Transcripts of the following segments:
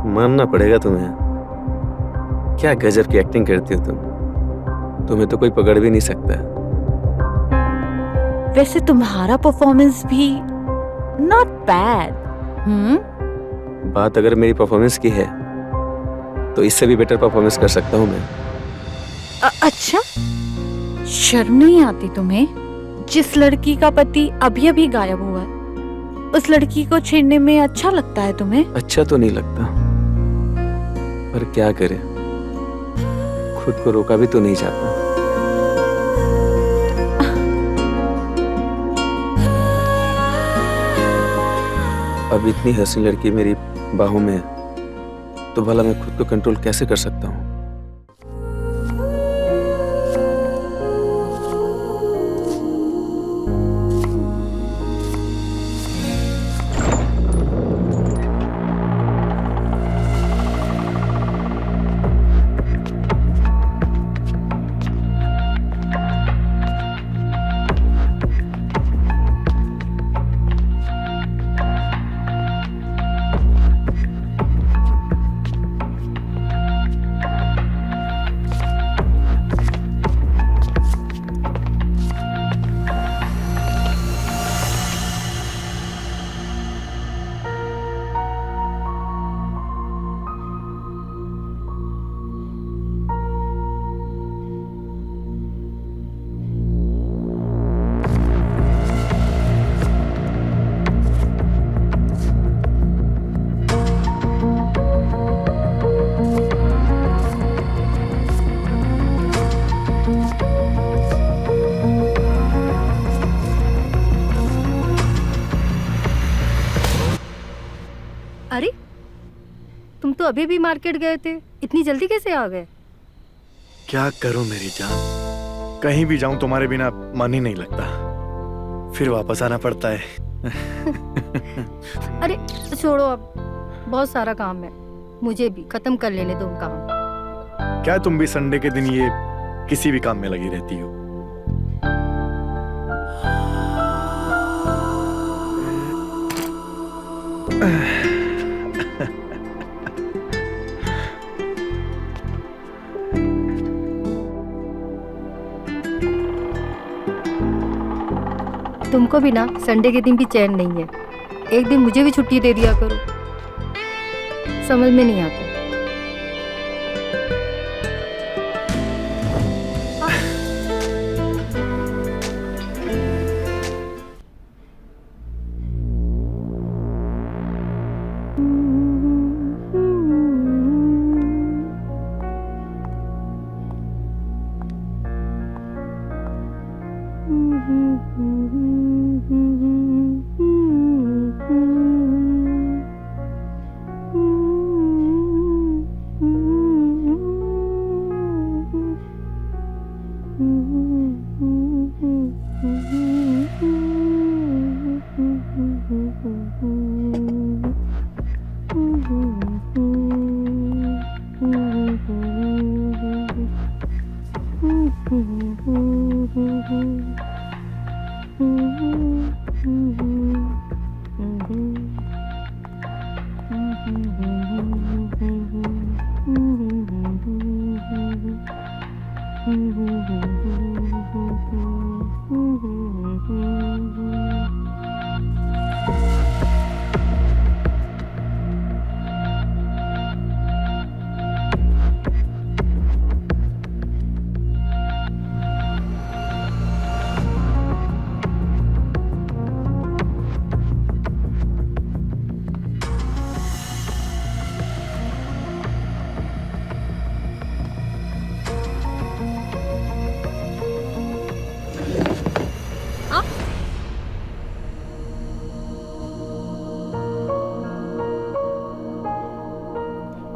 मानना पड़ेगा तुम्हें। क्या गजब की एक्टिंग करती हो तुम। तुम्हें तो कोई पकड़ भी नहीं सकता। वैसे तुम्हारा परफॉर्मेंस भी नॉट बैड। बात अगर मेरी परफॉर्मेंस की है तो इससे भी बेटर परफॉर्मेंस कर सकता हूँ मैं। अच्छा, शर्म नहीं आती तुम्हें? जिस लड़की का पति अभी अभी गायब हुआ है, उस लड़की को छेड़ने में अच्छा लगता है तुम्हें? अच्छा तो नहीं लगता, पर क्या करें, खुद को रोका भी तो नहीं जाता। अब इतनी हसीन लड़की मेरी बाहों में है तो भला मैं खुद को कंट्रोल कैसे कर सकता हूँ। अरे, तुम तो अभी भी मार्केट गए थे, इतनी जल्दी कैसे आ गए? क्या करूं मेरी जान, कहीं भी जाऊं तुम्हारे बिना मन ही नहीं लगता, फिर वापस आना पड़ता है। अरे छोड़ो, अब बहुत सारा काम है, मुझे भी खत्म कर लेने दो काम। क्या तुम भी संडे के दिन ये किसी भी काम में लगी रहती हो? तुमको भी ना संडे के दिन भी चैन नहीं है, एक दिन मुझे भी छुट्टी दे दिया करो, समझ में नहीं आता।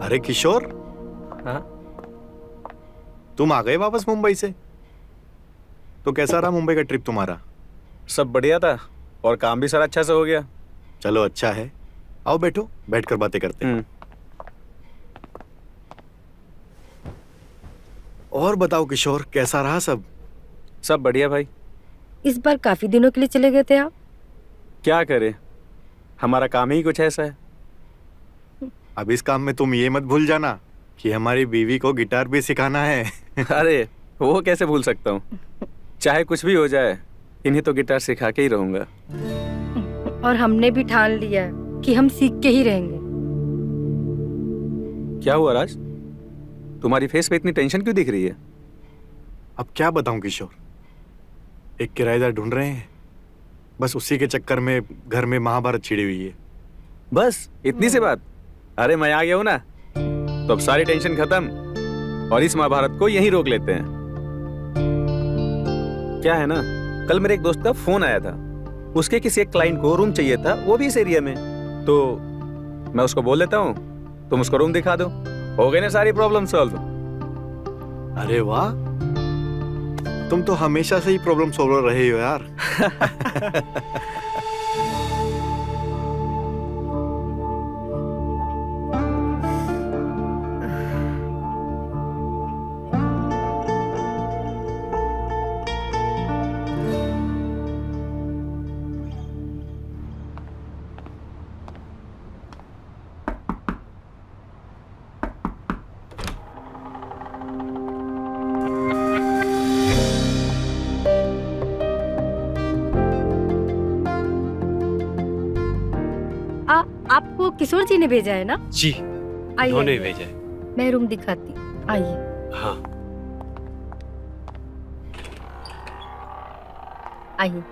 अरे किशोर, हाँ? तुम आ गए वापस मुंबई से? तो कैसा रहा मुंबई का ट्रिप तुम्हारा? सब बढ़िया था और काम भी सारा अच्छा से हो गया। चलो अच्छा है, आओ बैठो, बैठकर बातें करते हैं। और बताओ किशोर, कैसा रहा सब? सब बढ़िया भाई। इस बार काफी दिनों के लिए चले गए थे आप? क्या करें, हमारा काम ही कुछ ऐसा है। अब इस काम में तुम ये मत भूल जाना कि हमारी बीवी को गिटार भी सिखाना है। अरे वो कैसे भूल सकता हूँ, चाहे कुछ भी हो जाए इन्हें तो गिटार सिखा के ही रहूंगा। और हमने भी ठान लिया है कि हम सीख के ही रहेंगे। क्या हुआ राज, तुम्हारी फेस पे इतनी टेंशन क्यों दिख रही है? अब क्या बताऊं किशोर, एक किराएदार ढूंढ रहे हैं, बस उसी के चक्कर में घर में महाभारत छिड़ी हुई है। बस इतनी सी बात? अरे मैं आ गया हूं ना, तो अब सारी टेंशन खत्म और इस महाभारत को यहीं रोक लेते हैं। क्या है ना, कल मेरे एक दोस्त का फोन आया था, उसके किसी एक क्लाइंट को रूम चाहिए था, वो भी इस एरिया में। तो मैं उसको बोल देता हूँ तुम उसको रूम दिखा दो, हो गई ना सारी प्रॉब्लम सॉल्व। अरे वाह, तुम तो हमेशा से ही प्रॉब्लम सॉल्वर रहे हो यार। आपको किशोर जी ने भेजा है ना? जी, आइए उन्होंने आइए। भेजा है। मैं रूम दिखाती, आइए। हाँ, आइए।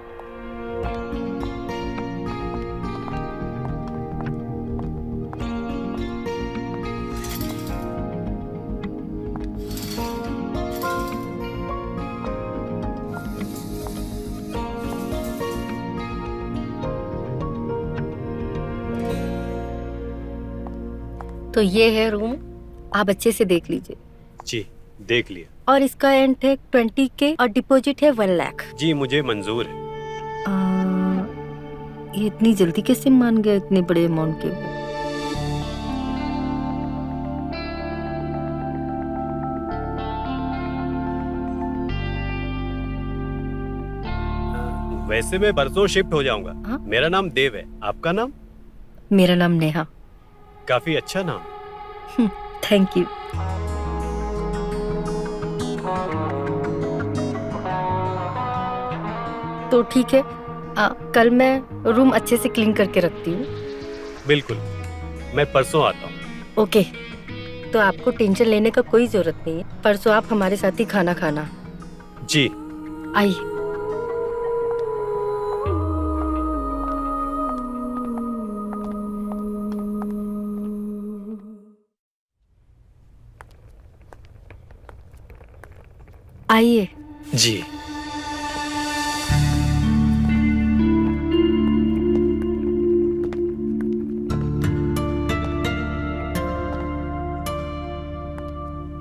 तो ये है रूम, आप अच्छे से देख लीजिए। जी देख लिया। और इसका एंड है 20K और डिपॉजिट है 1 लाख। जी मुझे मंजूर है। ये इतनी जल्दी कैसे मान गए इतने बड़े अमाउंट के? वैसे मैं परसों शिफ्ट हो जाऊंगा। हाँ? मेरा नाम देव है, आपका नाम? मेरा नाम नेहा। काफी अच्छा नाम। Thank you. तो ठीक है, कल मैं रूम अच्छे से क्लीन करके रखती हूँ। बिल्कुल, मैं परसों आता हूँ। ओके, तो आपको टेंशन लेने का कोई जरूरत नहीं है। परसों आप हमारे साथ ही खाना खाना। जी। आइए। आइए। जी।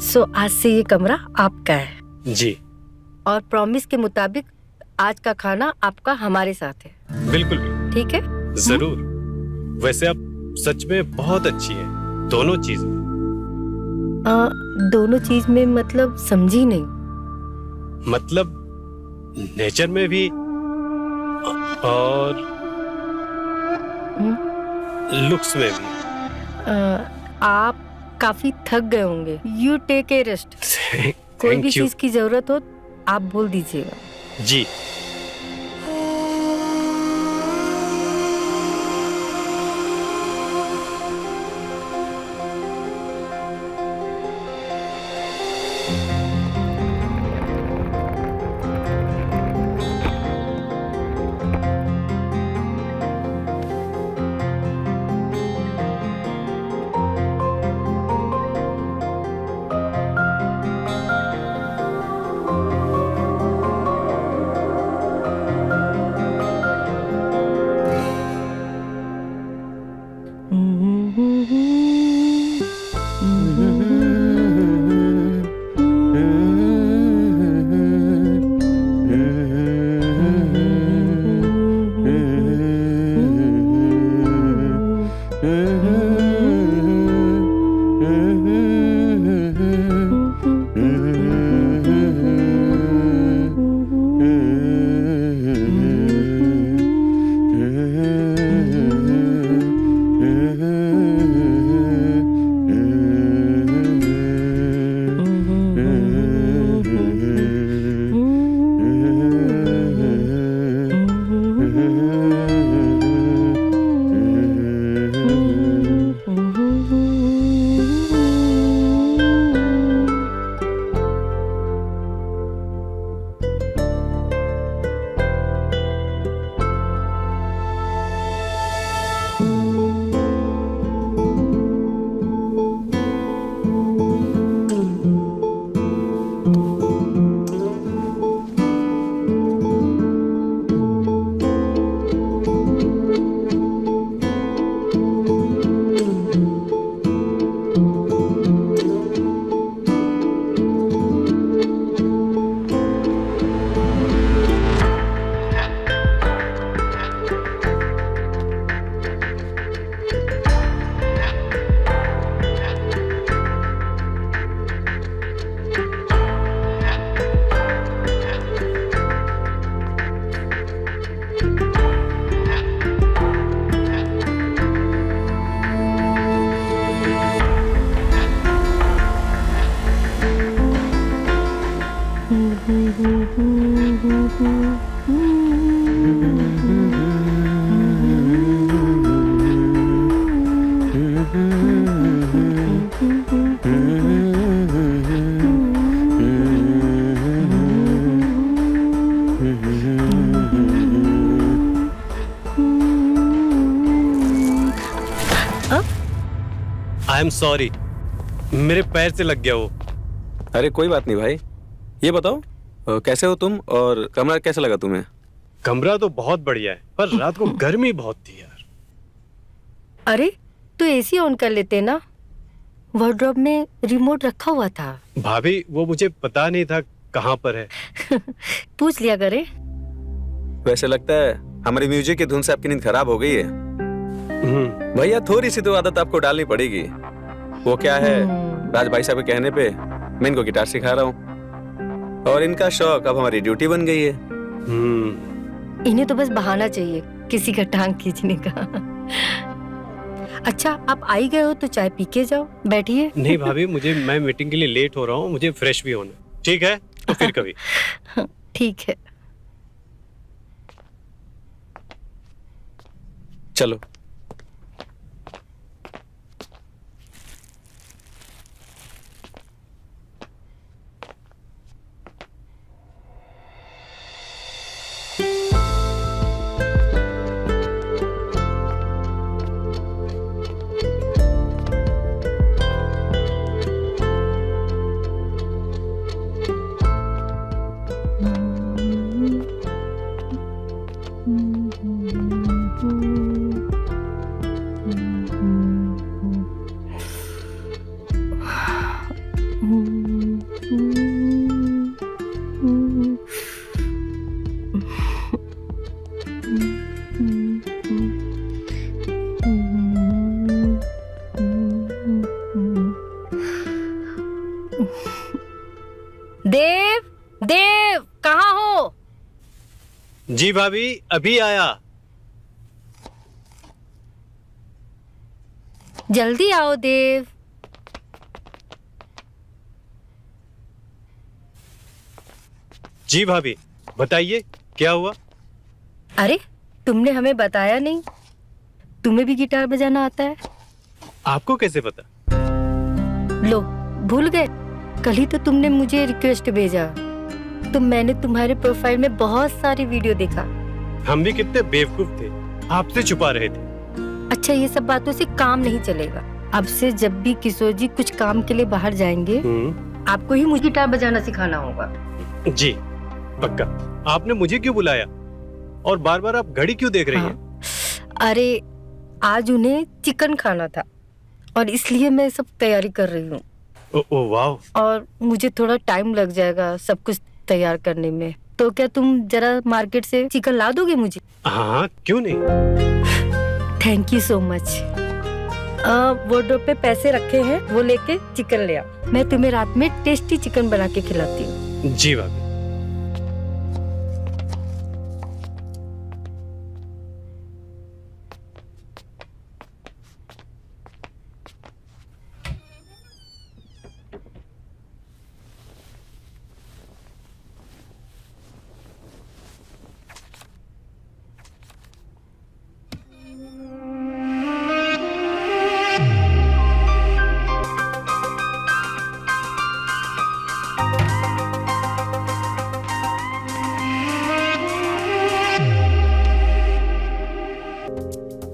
सो आज से ये कमरा आपका है। जी और प्रॉमिस के मुताबिक आज का खाना आपका हमारे साथ है। बिल्कुल। ठीक है? जरूर। वैसे आप सच में बहुत अच्छी है, दोनों चीज में। दोनों चीज में मतलब समझी नहीं। मतलब नेचर में भी और लुक्स में भी। आप काफी थक गए होंगे। You take a rest. कोई भी चीज की जरूरत हो आप बोल दीजिएगा। जी। आई एम सॉरी, मेरे पैर से लग गया वो। अरे कोई बात नहीं भाई। ये बताओ कैसे हो तुम, और कमरा कैसा लगा तुम्हें? कमरा तो बहुत बढ़िया है, पर रात को गर्मी बहुत थी यार। अरे तो एसी ऑन कर लेते ना, वार्डरोब में रिमोट रखा हुआ था। भाभी वो मुझे पता नहीं था कहाँ पर है। पूछ लिया करे। वैसे लगता है हमारी म्यूजिक की धुन से आपकी नींद खराब हो गई है। भैया थोड़ी सी तो आदत आपको डालनी पड़ेगी। वो क्या है, राज भाई साहब के कहने पे मैं इनको गिटार सिखा रहा हूँ, और इनका शौक अब हमारी ड्यूटी बन गई है। इन्हें तो बस बहाना चाहिए किसी का टांग खींचने का। अच्छा आप आई गए हो तो चाय पी के जाओ, बैठिए। नहीं भाभी, मैं मीटिंग के लिए लेट हो रहा हूँ, मुझे फ्रेश भी होना। ठीक है, तो फिर कभी। ठीक है। चलो। देव, देव कहाँ हो? जी भाभी, अभी आया। जल्दी आओ देव। जी भाभी, बताइए क्या हुआ? अरे तुमने हमें बताया नहीं, तुम्हें भी गिटार बजाना आता है? आपको कैसे पता? लो भूल गए, कल ही तो तुमने मुझे रिक्वेस्ट भेजा, तो मैंने तुम्हारे प्रोफाइल में बहुत सारी वीडियो देखा। हम भी कितने बेवकूफ थे, आपसे छुपा रहे थे। अच्छा ये सब बातों से काम नहीं चलेगा। अब से जब भी किशोर जी कुछ काम के लिए बाहर जाएंगे, आपको ही मुझे गिटार बजाना सिखाना होगा। जी पक्का। आपने मुझे क्यों बुलाया, और बार बार आप घड़ी क्यों देख रही हैं? अरे आज उन्हें चिकन खाना था, और इसलिए मैं सब तैयारी कर रही हूँ। ओ वाह। और मुझे थोड़ा टाइम लग जाएगा सब कुछ तैयार करने में, तो क्या तुम जरा मार्केट से चिकन ला दोगे मुझे? हाँ क्यों नहीं। Thank you so much. Wardrobe पे पैसे रखे हैं, वो लेके चिकन ले आओ। मैं तुम्हें रात में टेस्टी चिकन बना के खिलाती हूँ। जी भाभी।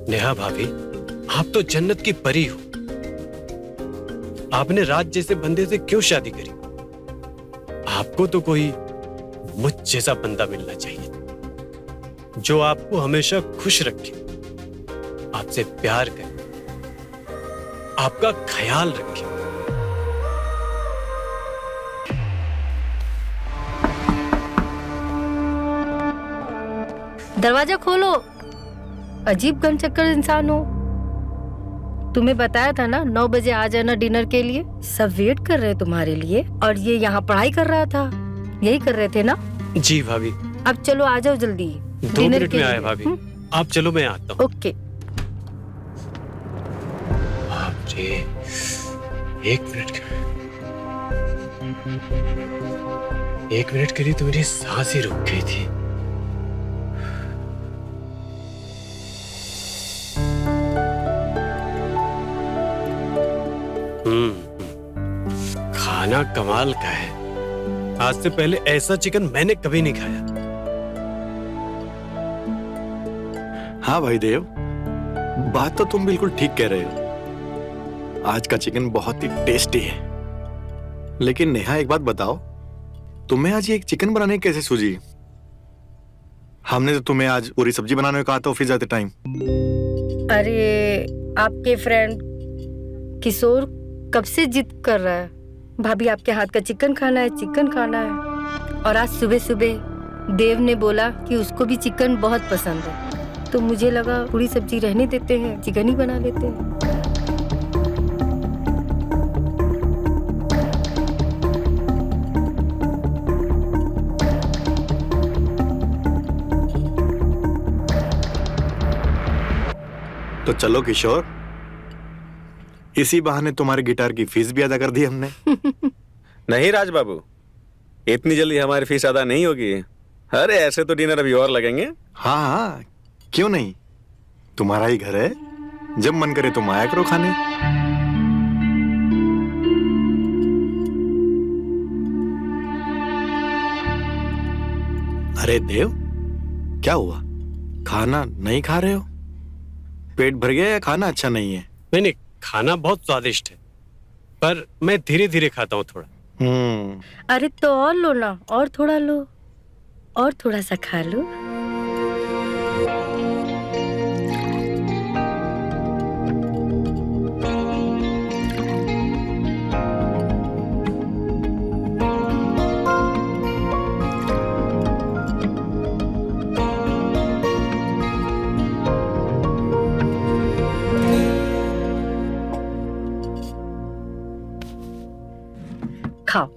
नेहा भाभी, आप तो जन्नत की परी हो। आपने राज जैसे बंदे से क्यों शादी करी? आपको तो कोई मुझ जैसा बंदा मिलना चाहिए, जो आपको हमेशा खुश रखे, आपसे प्यार करे, आपका ख्याल रखे। दरवाजा खोलो, अजीब गनचक्कर इंसान हो। तुम्हें बताया था ना 9 बजे आ जाना डिनर के लिए, सब वेट कर रहे तुम्हारे लिए। और ये यहाँ पढ़ाई कर रहा था, यही कर रहे थे ना? जी भाभी। अब चलो आ जाओ जल्दी, 2 मिनट में आए भाभी। आप चलो, मैं आता हूँ। ओके। बाप रे, 1 मिनट के लिए तो मेरी सांस ही रुक गई थी। खाना कमाल का है। आज से पहले ऐसा चिकन मैंने कभी नहीं खाया। हाँ भाई देव, बात तो तुम बिल्कुल ठीक कह रहे हो। आज का चिकन बहुत ही टेस्टी है। लेकिन नेहा एक बात बताओ, तुम्हें आज ये एक चिकन बनाने की कैसे सूझी? हमने तो तुम्हें आज पूरी सब्जी बनाने को कहा था ऑफिस जाते टाइम। अरे आपके फ्रेंड किशोर कब से जिद कर रहा है, भाभी आपके हाथ का चिकन खाना है, चिकन खाना है। और आज सुबह सुबह देव ने बोला कि उसको भी चिकन बहुत पसंद है, तो मुझे लगा पूरी सब्जी रहने देते हैं, चिकन ही बना लेते हैं। तो चलो किशोर, इसी बहाने तुम्हारे गिटार की फीस भी अदा कर दी हमने। नहीं राज बाबू, इतनी जल्दी हमारी फीस अदा नहीं होगी। अरे ऐसे तो डिनर अभी और लगेंगे। हाँ हाँ, क्यों नहीं, तुम्हारा ही घर है, जब मन करे तुम आया करो खाने। अरे देव, क्या हुआ, खाना नहीं खा रहे हो? पेट भर गया या खाना अच्छा नहीं है? नहीं नहीं, खाना बहुत स्वादिष्ट है, पर मैं धीरे धीरे खाता हूँ थोड़ा। अरे तो और लो ना, और थोड़ा लो, और थोड़ा सा खा लो। खाओ।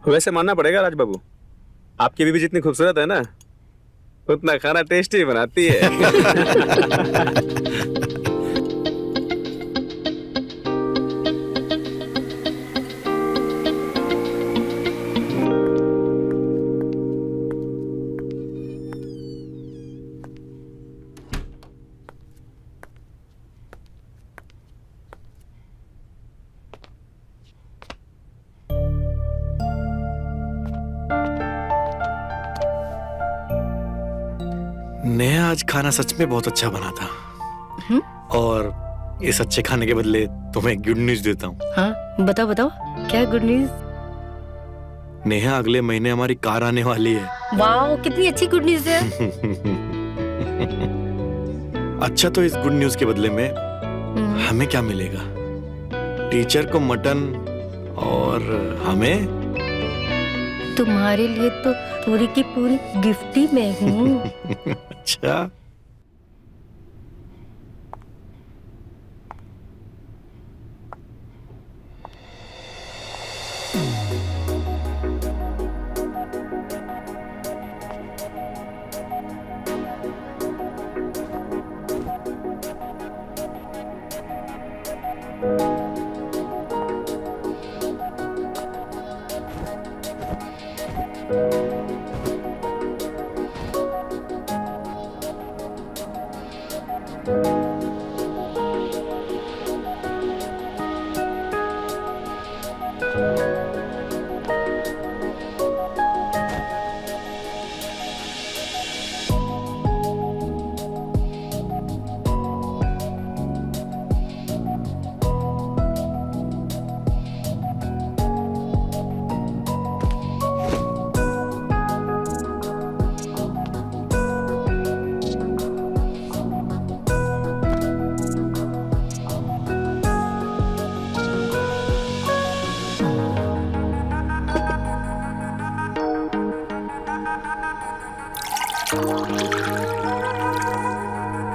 वैसे मानना पड़ेगा राज बाबू, आपकी बीवी जितनी खूबसूरत है ना, उतना खाना टेस्टी बनाती है। नेहा, आज खाना सच में बहुत अच्छा बना था। और इस अच्छे खाने के बदले तुम्हें गुड न्यूज देता हूँ। हाँ बताओ बताओ, क्या गुड न्यूज? नेहा, अगले महीने हमारी कार आने वाली है। वाह, कितनी अच्छी गुड न्यूज है। अच्छा, तो इस गुड न्यूज के बदले में हमें क्या मिलेगा? टीचर को मटन और हमें? तुम्हारे लिए तो पूरी की पूरी गिफ्ट ही मैं हूँ। अच्छा,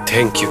थैंक यू।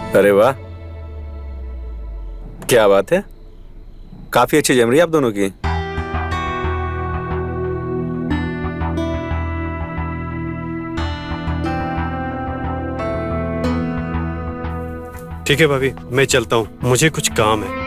अरे वाह, क्या बात है, काफी अच्छी जम रही है आप दोनों की। ठीक है भाभी, मैं चलता हूँ, मुझे कुछ काम है।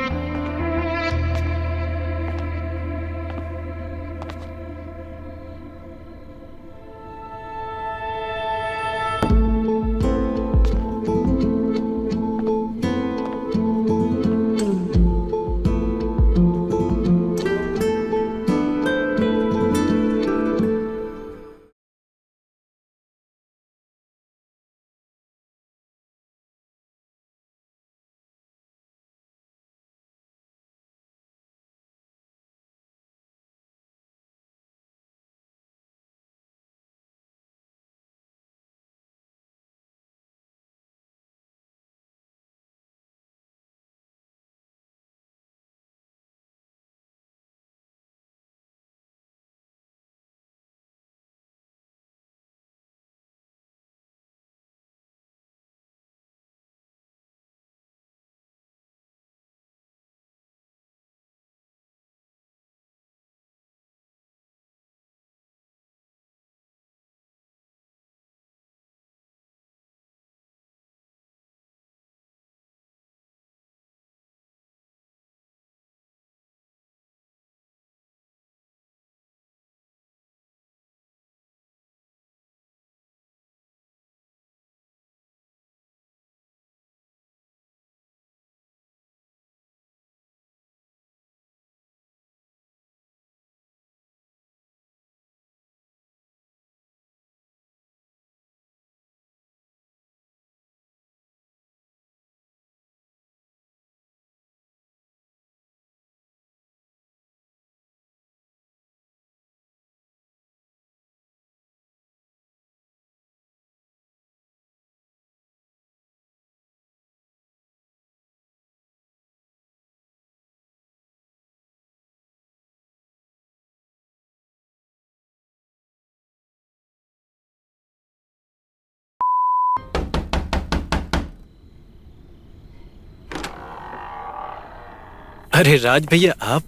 अरे राज भैया आप।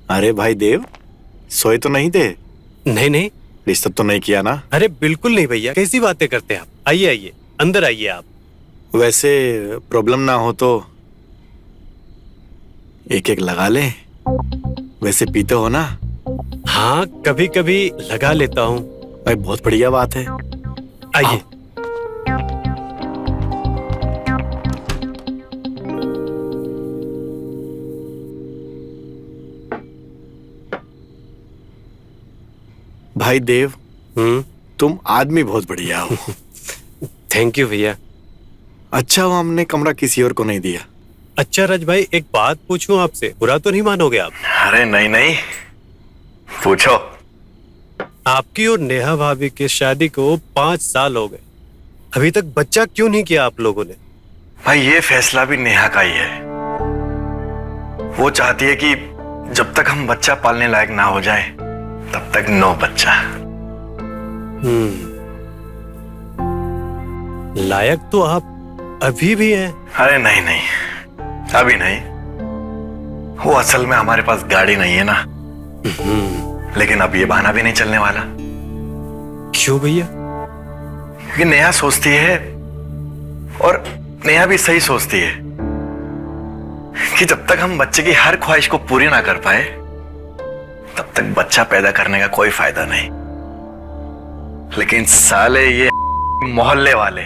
अरे भाई देव, सोए तो नहीं थे? नहीं नहीं, डिस्टर्ब तो नहीं किया ना? अरे बिल्कुल नहीं भैया, कैसी बातें करते हैं आप। आइए आइए, अंदर आइए आप। वैसे प्रॉब्लम ना हो तो एक एक लगा ले। वैसे पीते हो ना? हाँ, कभी कभी लगा लेता हूँ। भाई बहुत बढ़िया बात है। आइए। भाई देव, तुम आदमी बहुत बढ़िया हो। थैंक यू भैया। अच्छा वो हमने कमरा किसी और को नहीं दिया। अच्छा राज भाई, एक बात पूछूं आपसे, बुरा तो नहीं मानोगे आप? अरे नहीं नहीं, पूछो। आपकी और नेहा भाभी की शादी को 5 साल हो गए, अभी तक बच्चा क्यों नहीं किया आप लोगों ने? भाई ये फैसला भी नेहा का ही है। वो चाहती है कि जब तक हम बच्चा पालने लायक ना हो जाए तब तक नो बच्चा। लायक तो आप अभी भी हैं। अरे नहीं नहीं, अभी नहीं। वो असल में हमारे पास गाड़ी नहीं है ना। लेकिन अब ये बहाना भी नहीं चलने वाला। क्यों भैया? क्योंकि नेहा सोचती है, और नेहा भी सही सोचती है, कि जब तक हम बच्चे की हर ख्वाहिश को पूरी ना कर पाए तब तक बच्चा पैदा करने का कोई फायदा नहीं। लेकिन साले ये मोहल्ले वाले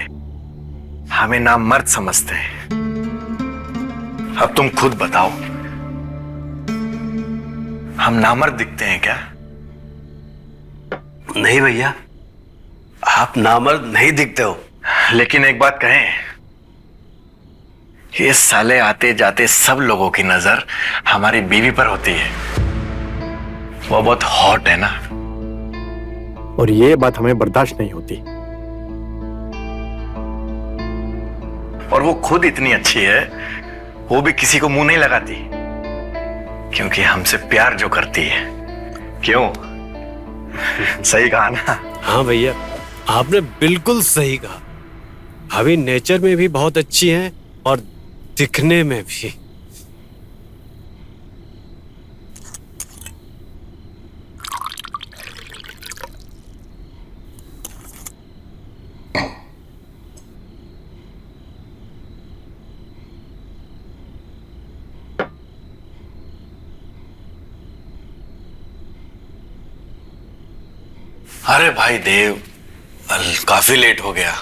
हमें नामर्द समझते हैं। अब तुम खुद बताओ, हम नामर्द दिखते हैं क्या? नहीं भैया, आप नामर्द नहीं दिखते हो। लेकिन एक बात कहें, ये साले आते जाते सब लोगों की नजर हमारी बीवी पर होती है। वो बहुत हॉट है ना, और ये बात हमें बर्दाश्त नहीं होती। और वो खुद इतनी अच्छी है, वो भी किसी को मुंह नहीं लगाती, क्योंकि हमसे प्यार जो करती है। क्यों? सही कहा ना? हाँ भैया, आपने बिल्कुल सही कहा। भाभी नेचर में भी बहुत अच्छी हैं और दिखने में भी। अरे भाई देव, काफी लेट हो गया।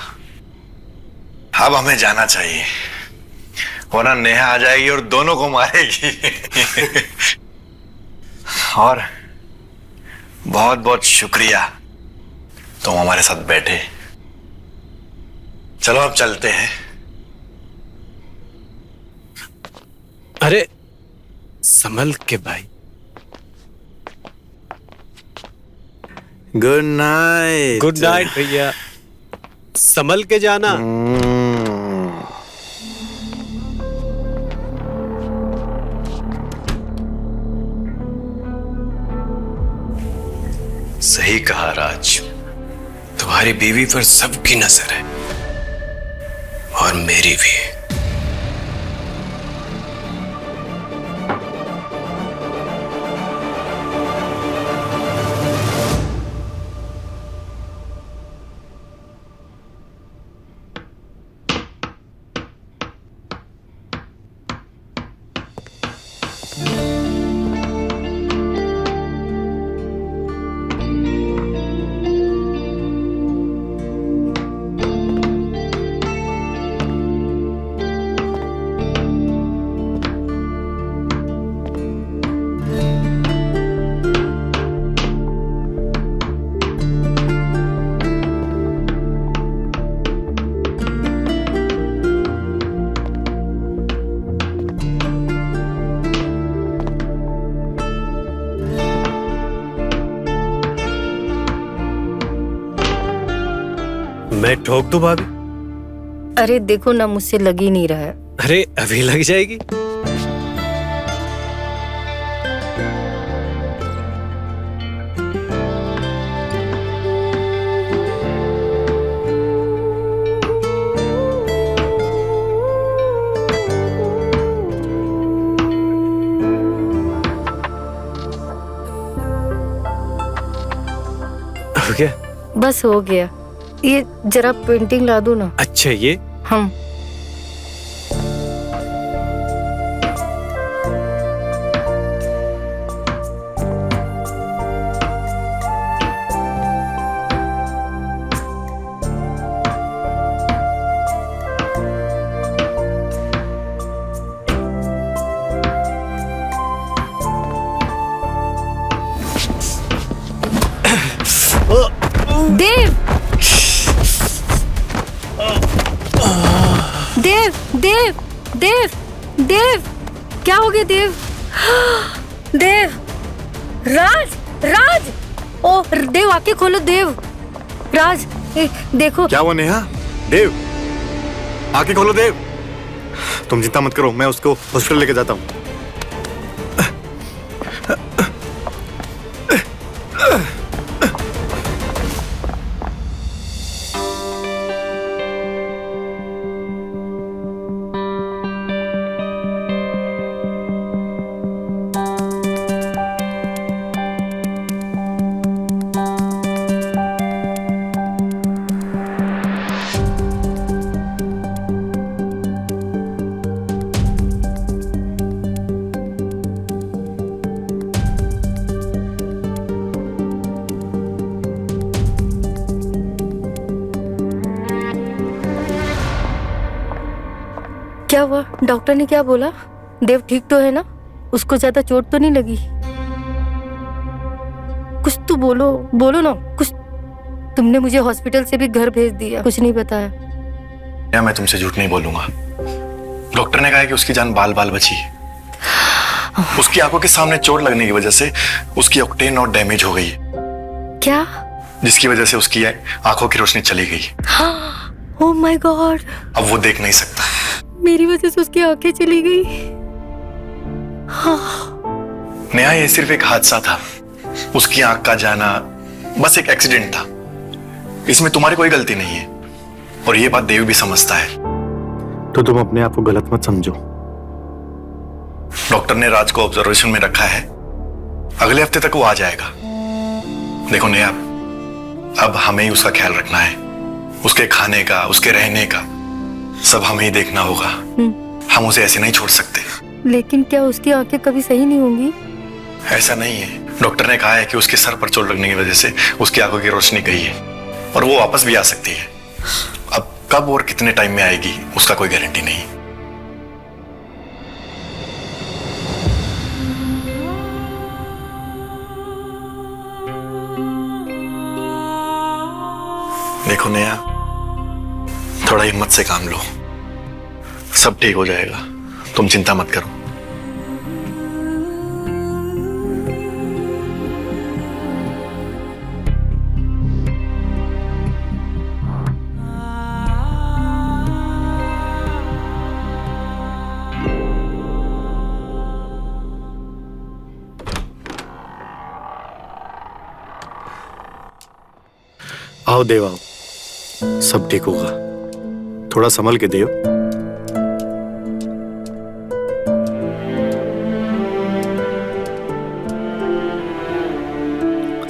अब हमें जाना चाहिए, वरना नेहा आ जाएगी और दोनों को मारेगी। और बहुत बहुत शुक्रिया तुम हमारे साथ बैठे। चलो अब चलते हैं। अरे संभल के भाई। Good night. गुड नाइट भैया, संभल के जाना। सही कहा राज, तुम्हारी बीवी पर सबकी नजर है और मेरी भी। मैं ठोक दूं भाभी? अरे देखो ना, मुझसे लग ही नहीं रहा है। अरे अभी लग जाएगी। हो गया? बस हो गया। ये जरा पेंटिंग ला दो ना। अच्छा ये हम देव देव देव देव देव, क्या हो गया देव? देव, राज राज, ओ देव आंखें खोलो देव। राज देखो। क्या हुआ नेहा? देव आंखें खोलो। देव तुम चिंता मत करो, मैं उसको हॉस्पिटल लेके जाता हूँ। क्या हुआ? डॉक्टर ने क्या बोला? देव ठीक तो है ना? उसको ज्यादा चोट तो नहीं लगी? कुछ तो बोलो, बोलो ना कुछ। तुमने मुझे हॉस्पिटल से भी घर भेज दिया, कुछ नहीं बताया। या मैं तुमसे झूठ नहीं बोलूंगा। डॉक्टर ने कहा है कि उसकी जान बाल बाल बची। उसकी आंखों के सामने चोट लगने की वजह से उसकी ऑक्टेन और डैमेज हो गई है, क्या? जिसकी वजह से उसकी आंखों की रोशनी चली गई। ओह माय गॉड, अब वो देख नहीं सकता। मेरी वजह से उसकी आंखें चली गई। नेहा, ये सिर्फ एक हादसा था। उसकी आंख का जाना बस एक एक्सीडेंट था। इसमें तुम्हारी कोई गलती नहीं है और ये बात देव भी समझता है। तो तुम अपने आप को गलत मत समझो। डॉक्टर ने राज को ऑब्जर्वेशन में रखा है, अगले हफ्ते तक वो आ जाएगा। देखो नेहा, अब हमें ही उसका ख्याल रखना है, उसके खाने का, उसके रहने का सब हमें ही देखना होगा। हम उसे ऐसे नहीं छोड़ सकते। लेकिन क्या उसकी आंखें कभी सही नहीं होंगी? ऐसा नहीं है, डॉक्टर ने कहा है कि उसके सर पर चोट लगने की वजह से उसकी आंखों की रोशनी गई है और वो वापस भी आ सकती है। अब कब और कितने टाइम में आएगी उसका कोई गारंटी नहीं। देखो नेहा, थोड़ा हिम्मत से काम लो, सब ठीक हो जाएगा, तुम चिंता मत करो। आओ देव, आओ, सब ठीक होगा, थोड़ा संभल के देव।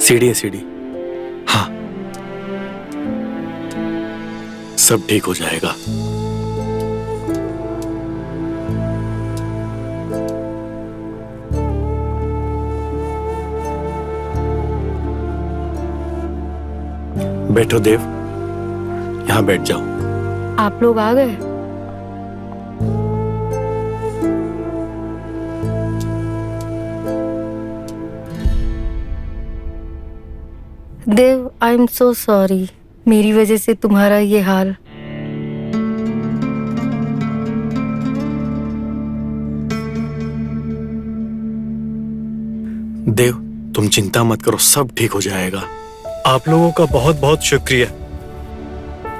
सीढ़ी है, सीढ़ी। हाँ, सब ठीक हो जाएगा। बैठो देव, यहां बैठ जाओ। आप लोग आ गए? देव, आई एम सो सॉरी, मेरी वजह से तुम्हारा ये हाल। देव, तुम चिंता मत करो, सब ठीक हो जाएगा। आप लोगों का बहुत बहुत शुक्रिया।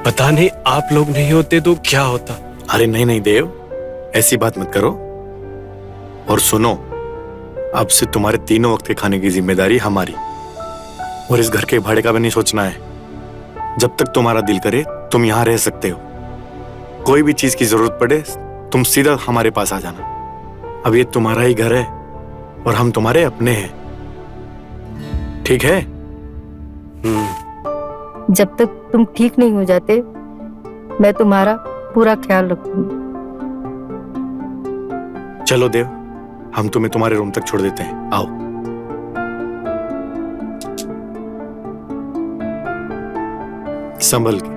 पता नहीं आप लोग नहीं होते तो क्या होता। अरे नहीं नहीं देव, ऐसी बात मत करो। और सुनो, अब से तुम्हारे तीनों वक्त के खाने की जिम्मेदारी हमारी, और इस घर के भाड़े का भी नहीं सोचना है। जब तक तुम्हारा दिल करे तुम यहाँ रह सकते हो। कोई भी चीज की जरूरत पड़े तुम सीधा हमारे पास आ जाना। अब ये तुम्हारा ही घर है और हम तुम्हारे अपने हैं, ठीक है? जब तक तुम ठीक नहीं हो जाते मैं तुम्हारा पूरा ख्याल रखूंगी। चलो देव, हम तुम्हें तुम्हारे रूम तक छोड़ देते हैं, आओ। संभल के।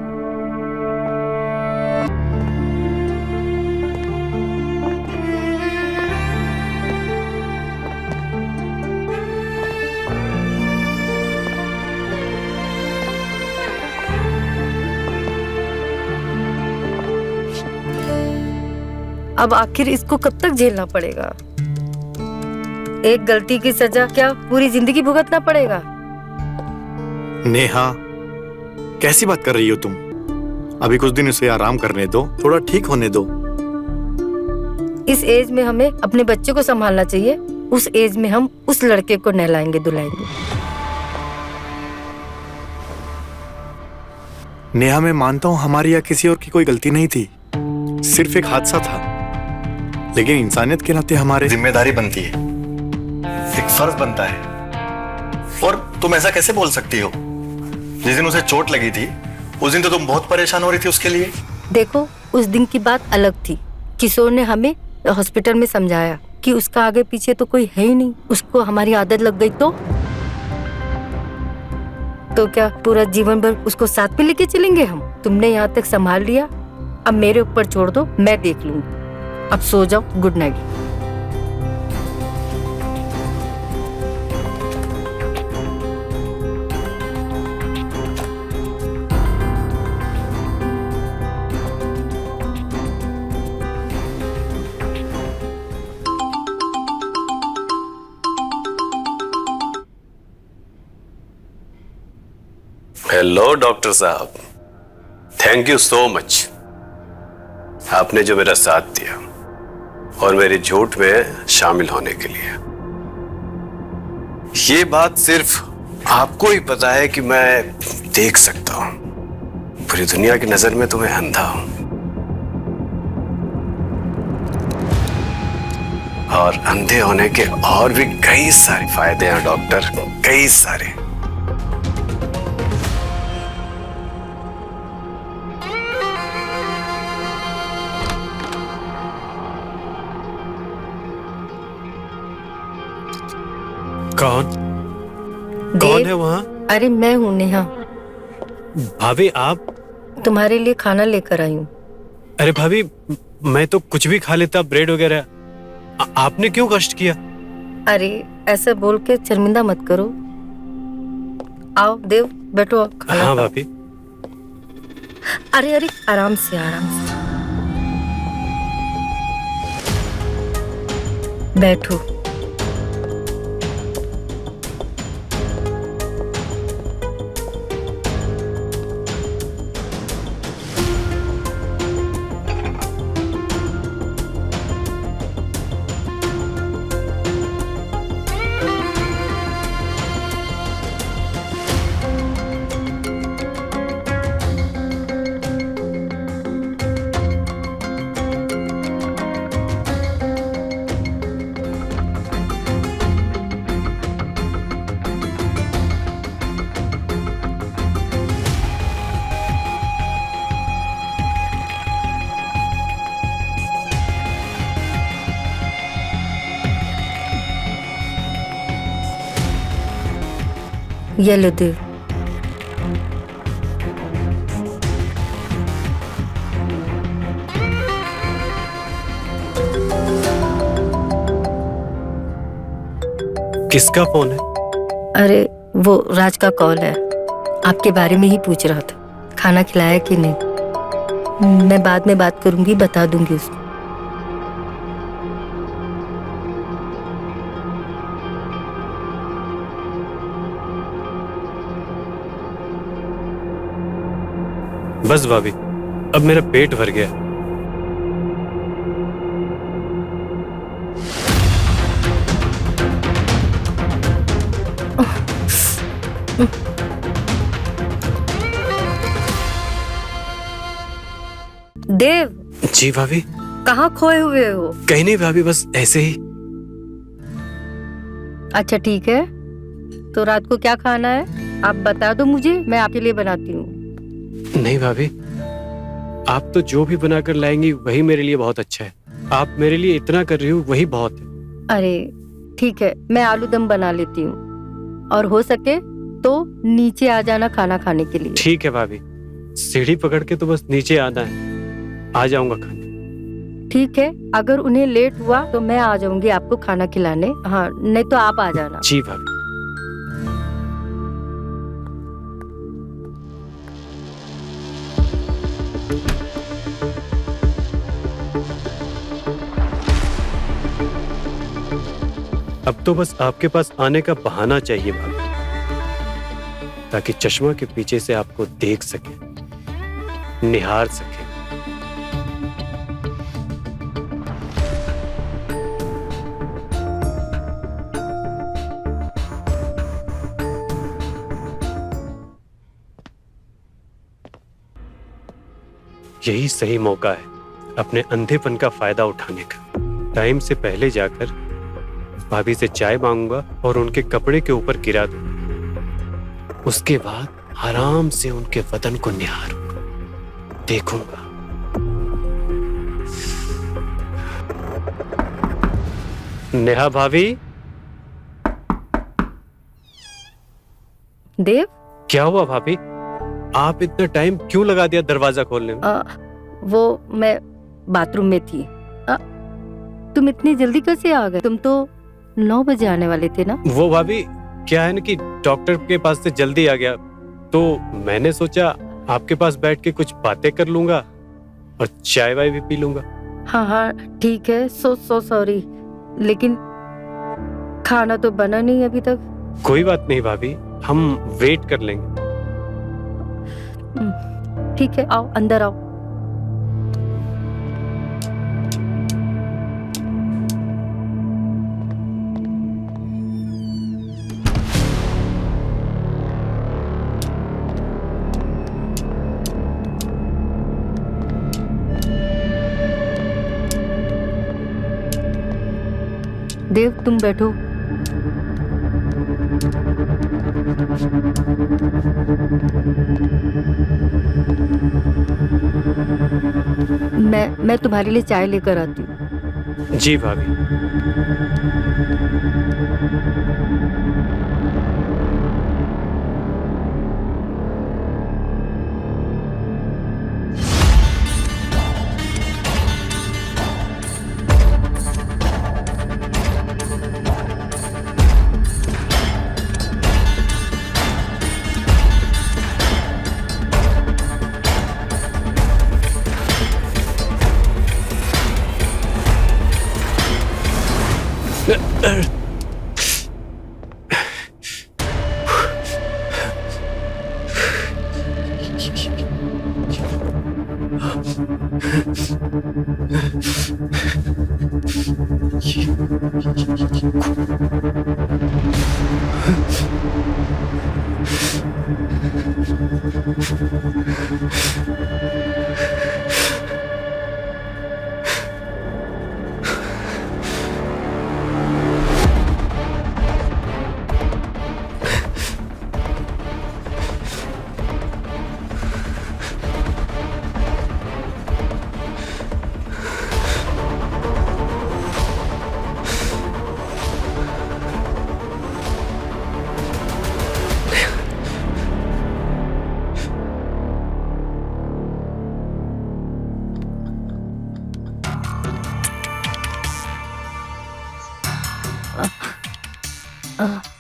अब आखिर इसको कब तक झेलना पड़ेगा? एक गलती की सजा क्या पूरी जिंदगी भुगतना पड़ेगा? नेहा, कैसी बात कर रही हो तुम? अभी कुछ दिन उसे आराम करने दो, थोड़ा ठीक होने दो। इस एज में हमें अपने बच्चे को संभालना चाहिए। उस एज में हम उस लड़के को नहलाएंगे धुलाएंगे। नेहा, मैं मानता हूं हमारी या किसी और की कोई गलती नहीं थी, सिर्फ एक हादसा था। लेकिन इंसानियत के नाते हमारी जिम्मेदारी बनती है, एक फर्ज बनता है। और तुम ऐसा कैसे बोल सकती हो? जिस दिन उसे चोट लगी थी उस दिन तो तुम बहुत परेशान हो रही थी उसके लिए। देखो, उस दिन की बात अलग थी। किशोर ने हमें हॉस्पिटल में समझाया कि उसका आगे पीछे तो कोई है ही नहीं, उसको हमारी आदत लग गई तो क्या पूरा जीवन भर उसको साथ में लेके चलेंगे हम? तुमने यहाँ तक संभाल लिया, अब मेरे ऊपर छोड़ दो, मैं देख लूंगी। अब सो जाओ, गुड नाइट। हेलो डॉक्टर साहब, थैंक यू सो मच। आपने जो मेरा साथ दिया और मेरी झूठ में शामिल होने के लिए। ये बात सिर्फ आपको ही पता है कि मैं देख सकता हूं। पूरी दुनिया की नजर में तुम्हें अंधा हूं। और अंधे होने के और भी कई सारे फायदे हैं डॉक्टर, कई सारे। कौन देव, है वहाँ? अरे मैं हूँ नेहा, भाभी आप? तुम्हारे लिए खाना लेकर आई हूँ। अरे भाभी, मैं तो कुछ भी खा लेता, ब्रेड वगैरह। आपने क्यों कष्ट किया? अरे ऐसे बोल के शर्मिंदा मत करो। आओ देव, बैठो, खाना हाँ खाओ। भाभी। अरे अरे आराम से आराम से बैठो। ये लो देव। किसका फोन है? अरे वो राज का कॉल है, आपके बारे में ही पूछ रहा था। खाना खिलाया कि नहीं? मैं बाद में बात करूंगी, बता दूंगी उसको। बस भाभी, अब मेरा पेट भर गया। देव, जी भाभी। कहाँ खोए हुए हो? कहीं नहीं भाभी, बस ऐसे ही। अच्छा ठीक है, तो रात को क्या खाना है आप बता दो मुझे, मैं आपके लिए बनाती हूँ। नहीं भाभी, आप तो जो भी बनाकर लाएंगी वही मेरे लिए बहुत अच्छा है। आप मेरे लिए इतना कर रही हो वही बहुत है। अरे ठीक है, मैं आलू दम बना लेती हूँ, और हो सके तो नीचे आ जाना खाना खाने के लिए। ठीक है भाभी, सीढ़ी पकड़ के तो बस नीचे आना है, आ जाऊंगा खाने। ठीक है, अगर उन्हें लेट हुआ तो मैं आ जाऊंगी आपको खाना खिलाने। हाँ, नहीं तो आप आ जाना। जी भाभी। अब तो बस आपके पास आने का बहाना चाहिए भाभी, ताकि चश्मा के पीछे से आपको देख सके, निहार सके। यही सही मौका है अपने अंधेपन का फायदा उठाने का। टाइम से पहले जाकर भाभी से चाय मांगूंगा और उनके कपड़े के ऊपर गिरा दूंगा। उसके बाद आराम से उनके बदन को निहारूंगा, देखूंगा। नेहा भाभी। देव, क्या हुआ भाभी, आप इतना टाइम क्यों लगा दिया दरवाजा खोलने में? वो मैं बाथरूम में थी। तुम इतनी जल्दी कैसे आ गए? तुम तो 9 बजे आने वाले थे ना? वो भाभी, क्या है ना कि डॉक्टर के पास से जल्दी आ गया, तो मैंने सोचा आपके पास बैठ के कुछ बातें कर लूंगा और चाय वाय भी पी लूंगा। हाँ हाँ ठीक है, सो सॉरी, लेकिन खाना तो बना नहीं अभी तक। कोई बात नहीं भाभी, हम वेट कर लेंगे। ठीक है, आओ अंदर आओ। देव तुम बैठो। मैं तुम्हारे लिए चाय लेकर आती हूँ। जी भाभी।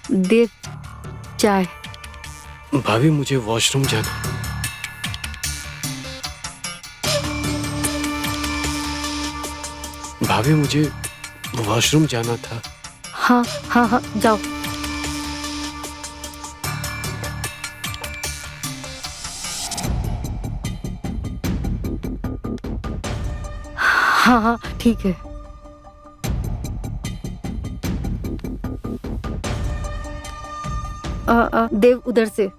देव चाय। भाभी मुझे वॉशरूम जाना है। भाभी मुझे वॉशरूम जाना था। हाँ हाँ हाँ जाओ। हाँ हाँ ठीक है। देव उधर से।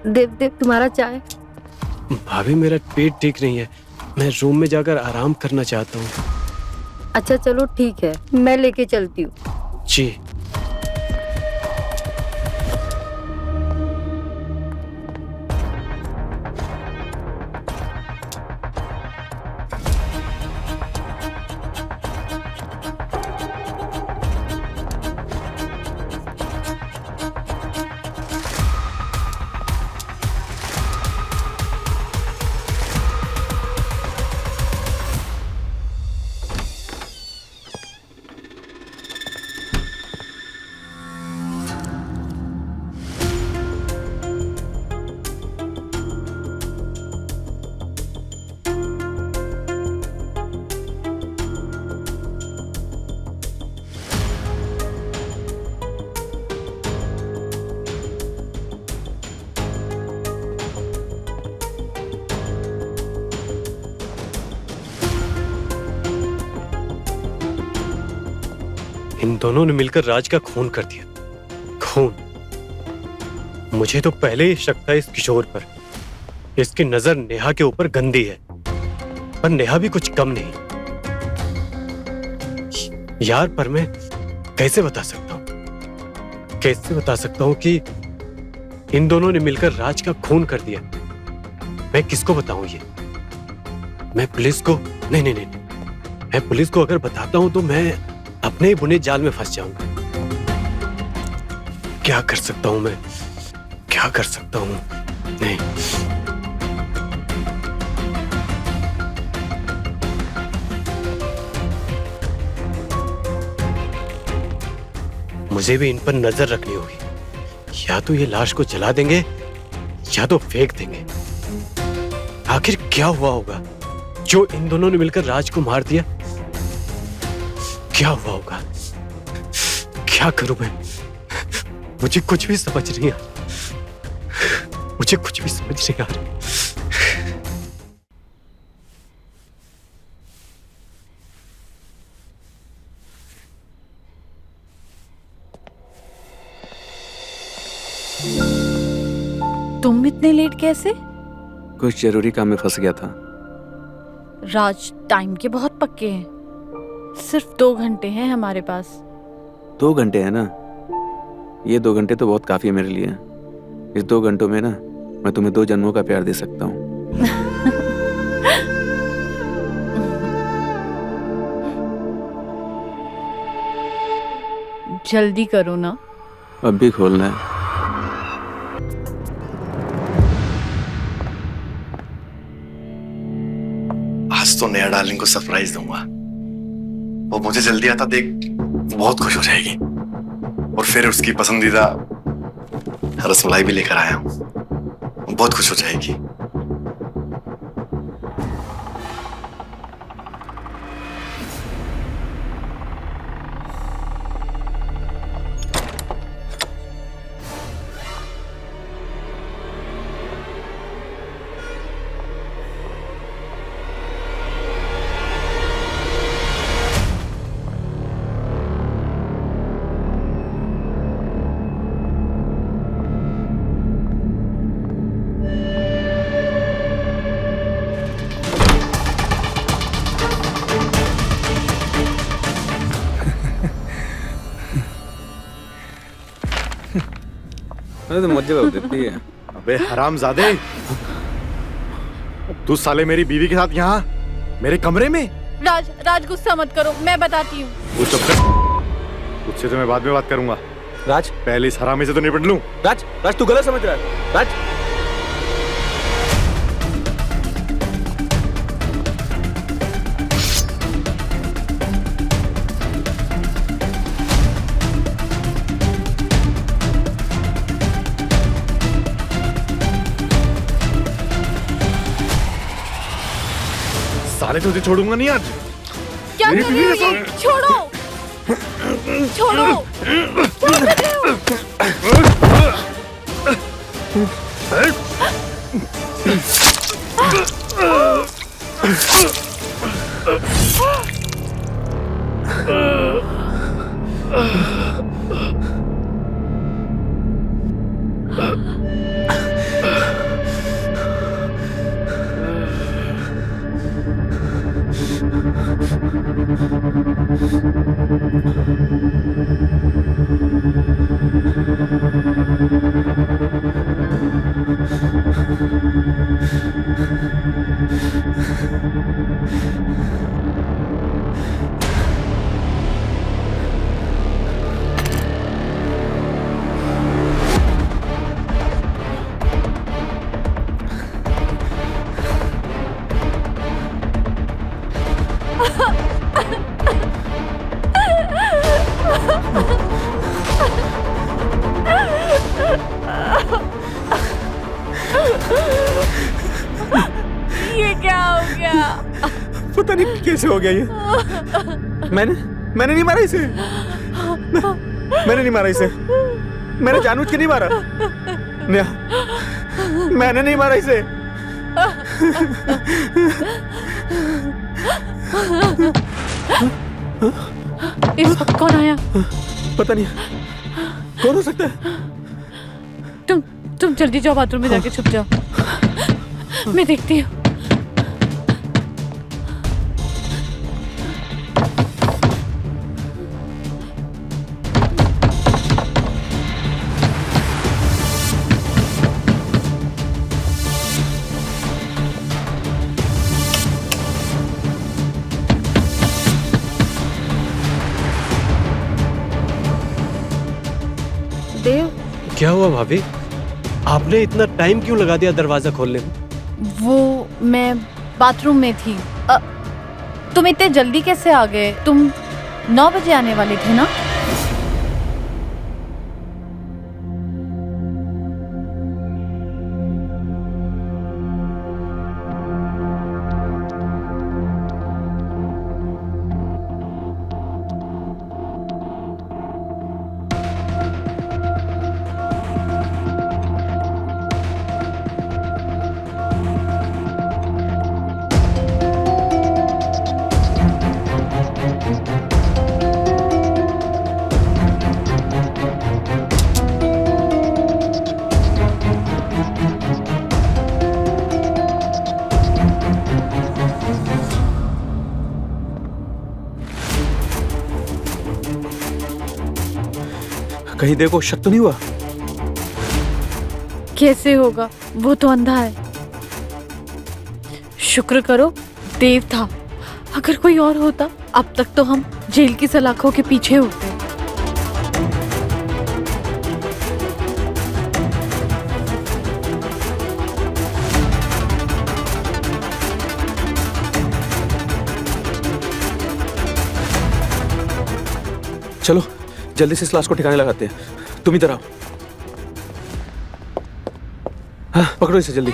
देव देव तुम्हारा चाय। भाभी मेरा पेट ठीक नहीं है, मैं रूम में जाकर आराम करना चाहता हूँ। अच्छा चलो ठीक है, मैं लेके चलती हूँ। जी। इन दोनों ने मिलकर राज का खून कर दिया। खून। मुझे तो पहले ही शक था इस किशोर पर। इसकी नजर नेहा के ऊपर गंदी है, पर नेहा भी कुछ कम नहीं। यार पर मैं कैसे बता सकता हूँ, कैसे बता सकता हूँ कि इन दोनों ने मिलकर राज का खून कर दिया। मैं किसको बताऊं ये? मैं पुलिस को? नहीं नहीं नहीं, मैं पुलिस को अगर बताता हूं तो मैं अपने ही बुने जाल में फंस जाऊंगा। क्या कर सकता हूं मैं? क्या कर सकता हूं? नहीं, मुझे भी इन पर नजर रखनी होगी। या तो ये लाश को जला देंगे या तो फेंक देंगे। आखिर क्या हुआ होगा जो इन दोनों ने मिलकर राज को मार दिया? क्या हुआ होगा? क्या करूं मैं? मुझे कुछ भी समझ नहीं आ रहा। मुझे कुछ भी समझ नहीं आ रहा। तुम इतने लेट कैसे? कुछ जरूरी काम में फंस गया था। राज टाइम के बहुत पक्के हैं। सिर्फ 2 घंटे हैं हमारे पास। 2 घंटे है ना? ये 2 घंटे तो बहुत काफी है मेरे लिए। इस 2 घंटों में ना मैं तुम्हें 2 जन्मों का प्यार दे सकता हूँ। जल्दी करो ना। अब भी खोलना है? आज तो नया डार्लिंग को सरप्राइज दूंगा। वो मुझे जल्दी आता देख बहुत खुश हो जाएगी। और फिर उसकी पसंदीदा रसमलाई भी लेकर आया हूं, वो बहुत खुश हो जाएगी। तो मुझे बहुत देती है। अबे हरामजादे, तू साले मेरी बीवी के साथ यहाँ मेरे कमरे में? राज गुस्सा मत करो, मैं बताती हूँ। वो चुप कर। उससे तो मैं बाद में बात करूंगा। राज, पहले इस हरामी से तो निपट लूं। राज तू गलत समझ रहा है। राज, साले तुझे छोड़ूंगा नहीं आज। क्या कर रहे हो ये? छोड़ो, छोड़ो, क्या कर रहे हो? ये क्या हो गया? पता नहीं कैसे हो गया ये। मैंने नहीं मारा इसे। मैंने नहीं मारा इसे। मैंने जानबूझ के नहीं मारा। नेहा, मैंने नहीं मारा इसे। इस वक्त कौन आया? पता नहीं कौन हो सकता है। तुम जल्दी जाओ, बाथरूम में जाके छुप जाओ। मैं देखती हूँ। देव, क्या हुआ भाभी? आपने इतना टाइम क्यों लगा दिया दरवाजा खोलने में? वो मैं बाथरूम में थी। तुम इतने जल्दी कैसे आ गए? तुम 9 बजे आने वाले थे ना? कहीं देखो, शक तो नहीं हुआ? कैसे होगा, वो तो अंधा है। शुक्र करो देव था, अगर कोई और होता अब तक तो हम जेल की सलाखों के पीछे होते। चलो जल्दी से इस लाश को ठिकाने लगाते हैं। तुम इधर आओ। हाँ, पकड़ो इसे जल्दी।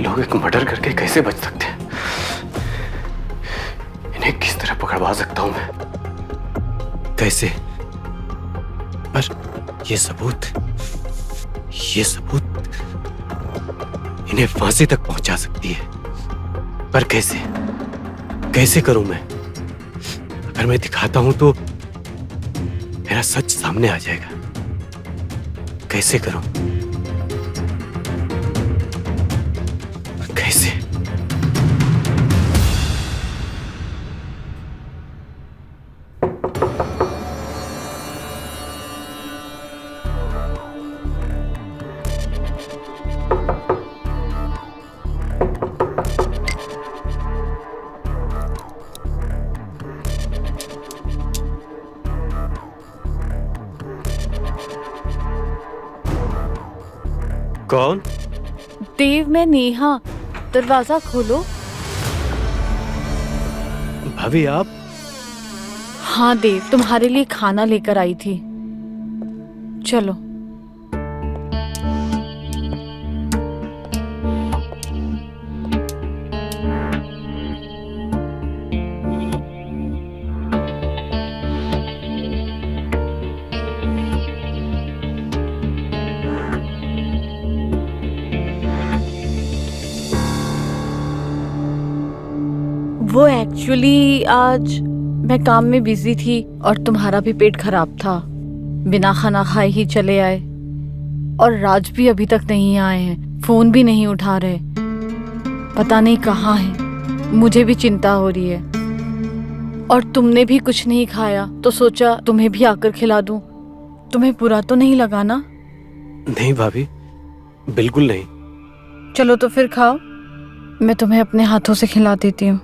लोग एक मर्डर करके कैसे बच सकते हैं? इन्हें किस तरह पकड़वा सकता हूं मैं? कैसे? पर ये सबूत इन्हें फांसी तक पहुंचा सकती है। पर कैसे? कैसे करूं मैं? अगर मैं दिखाता हूं तो मेरा सच सामने आ जाएगा। कैसे करूं? कैसे? कौन? देव, मैं नेहा। दरवाजा खोलो। भाभी आप? हाँ देव, तुम्हारे लिए खाना लेकर आई थी। चलो। वो एक्चुअली आज मैं काम में बिजी थी और तुम्हारा भी पेट खराब था, बिना खाना खाए ही चले आए। और राज भी अभी तक नहीं आए हैं, फोन भी नहीं उठा रहे। पता नहीं कहाँ है। मुझे भी चिंता हो रही है। और तुमने भी कुछ नहीं खाया तो सोचा तुम्हें भी आकर खिला दूं। तुम्हें बुरा तो नहीं लगा ना? नहीं भाभी, बिल्कुल नहीं। चलो तो फिर खाओ, मैं तुम्हें अपने हाथों से खिला देती हूँ।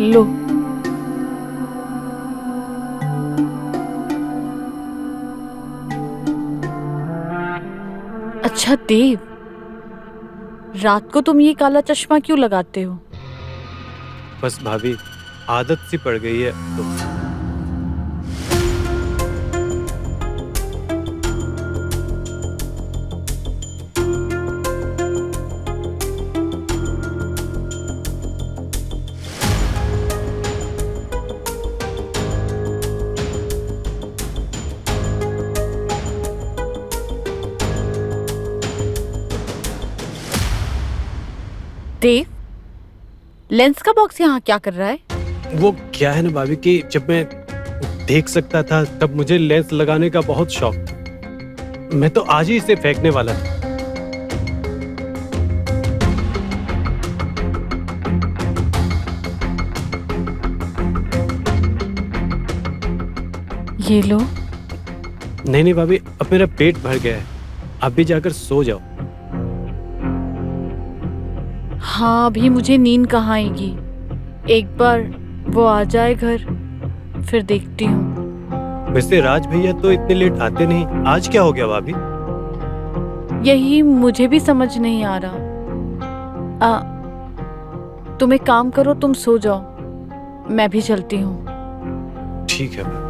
लो। अच्छा देव, रात को तुम ये काला चश्मा क्यों लगाते हो? बस भाभी, आदत सी पड़ गई है तो। देव, लेंस का बॉक्स यहाँ क्या कर रहा है? वो क्या है ना भाभी कि जब मैं देख सकता था तब मुझे लेंस लगाने का बहुत शौक था। मैं तो आज ही इसे फेंकने वाला था। ये लो। नहीं नहीं भाभी, अब मेरा पेट भर गया है, आप भी जाकर सो जाओ। हाँ, अभी मुझे नींद कहाँ आएगी। एक बार वो आ जाए घर, फिर देखती हूँ। वैसे राज भैया तो इतने लेट आते नहीं, आज क्या हो गया भाभी? यही मुझे भी समझ नहीं आ रहा। तुम एक काम करो, तुम सो जाओ, मैं भी चलती हूँ। ठीक है।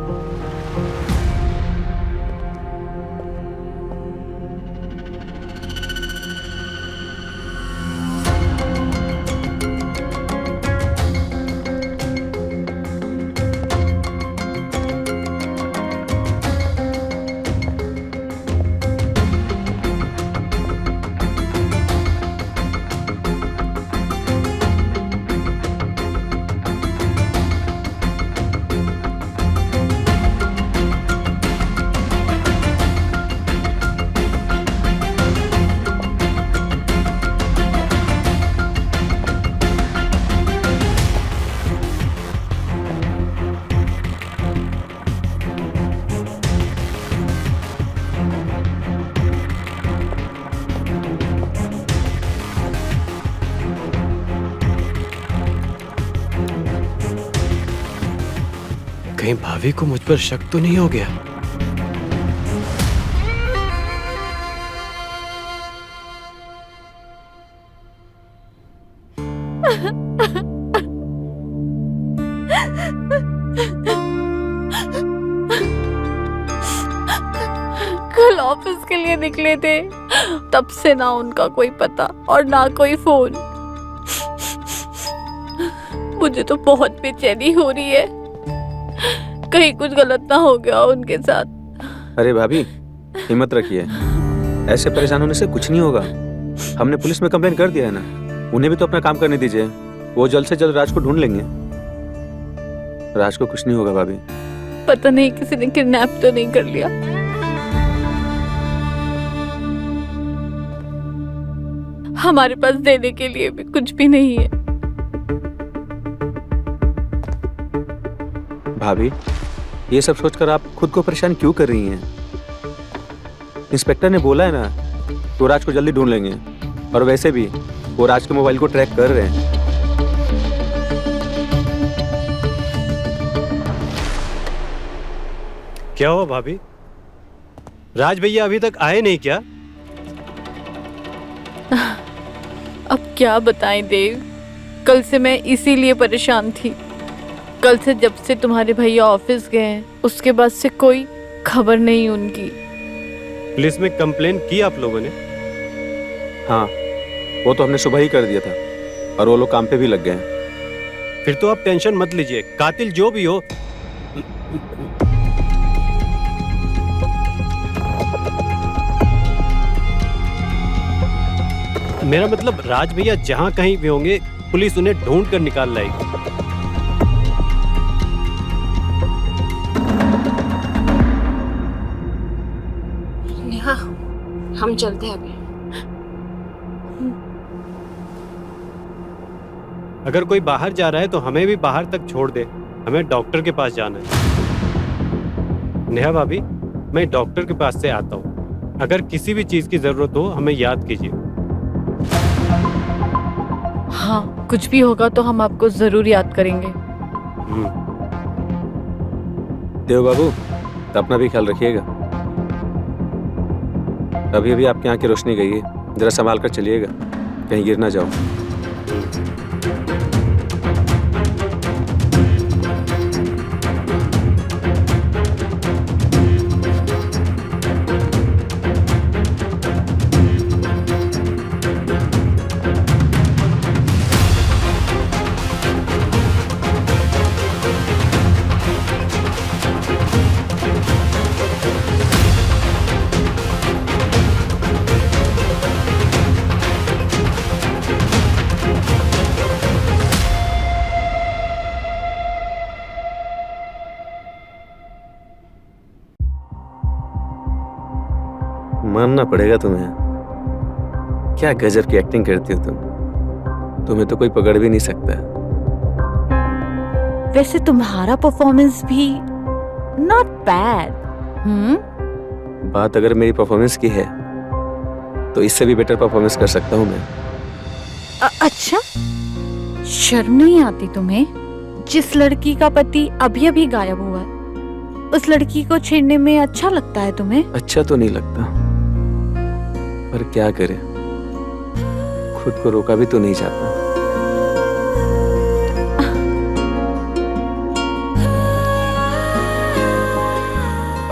कहीं भाभी को मुझ पर शक तो नहीं हो गया? कल ऑफिस के लिए निकले थे, तब से ना उनका कोई पता और ना कोई फोन। मुझे तो बहुत बेचैनी हो रही है, कहीं कुछ गलत ना हो गया उनके साथ। अरे भाभी, हिम्मत रखिए, ऐसे परेशान होने से कुछ नहीं होगा। हमने पुलिस में कंप्लेंट कर दिया है ना, उन्हें भी तो अपना काम करने दीजिए। वो जल्द से जल्द राज को ढूंढ लेंगे। राज को कुछ नहीं होगा भाभी। पता नहीं किसी ने किडनैप तो नहीं कर लिया। हमारे पास देने के लिए भी कुछ भी नहीं है। भाभी, ये सब सोचकर आप खुद को परेशान क्यों कर रही हैं? इंस्पेक्टर ने बोला है ना, तो राज को जल्दी ढूंढ लेंगे। और वैसे भी वो राज के मोबाइल को ट्रैक कर रहे हैं। क्या हुआ भाभी? राज भैया अभी तक आए नहीं क्या? अब क्या बताएं देव, कल से मैं इसीलिए परेशान थी। कल से जब से तुम्हारे भैया ऑफिस गए हैं, उसके बाद से कोई खबर नहीं उनकी। पुलिस में कंप्लेन की आप लोगों ने? हाँ, वो तो हमने सुबह ही कर दिया था और वो लोग काम पे भी लग गए हैं। फिर तो आप टेंशन मत लीजिए, कातिल जो भी हो। मेरा मतलब राज भैया जहाँ कहीं भी होंगे पुलिस उन्हें ढूंढ कर निकाल लाएगी। नेहा, हम चलते हैं अभी। अगर कोई बाहर जा रहा है तो हमें भी बाहर तक छोड़ दे, हमें डॉक्टर के पास जाना है। नेहा भाभी, मैं डॉक्टर के पास से आता हूँ, अगर किसी भी चीज की जरूरत हो हमें याद कीजिए। हाँ, कुछ भी होगा तो हम आपको जरूर याद करेंगे। देव बाबू, तो अपना भी ख्याल रखिएगा। अभी अभी आपकी आंख की रोशनी गई है, जरा संभाल कर चलिएगा, कहीं गिर ना जाओ। मानना पड़ेगा तुम्हें, क्या गजब की एक्टिंग करती हो तुम। तुम्हें तो कोई पकड़ भी नहीं सकता। वैसे तुम्हारा परफॉर्मेंस भी नॉट बैड। बात अगर मेरी परफॉर्मेंस की है तो इससे भी बेटर परफॉर्मेंस कर सकता हूँ मैं। अच्छा, शर्म नहीं आती तुम्हें? जिस लड़की का पति अभी अभी गायब हुआ है, उस लड़की को छेड़ने में अच्छा लगता है तुम्हें? अच्छा तो नहीं लगता, पर क्या करे, खुद को रोका भी तो नहीं जाता।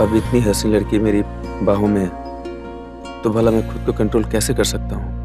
अब इतनी हसीन लड़की मेरी बाहों में है तो भला मैं खुद को कंट्रोल कैसे कर सकता हूँ?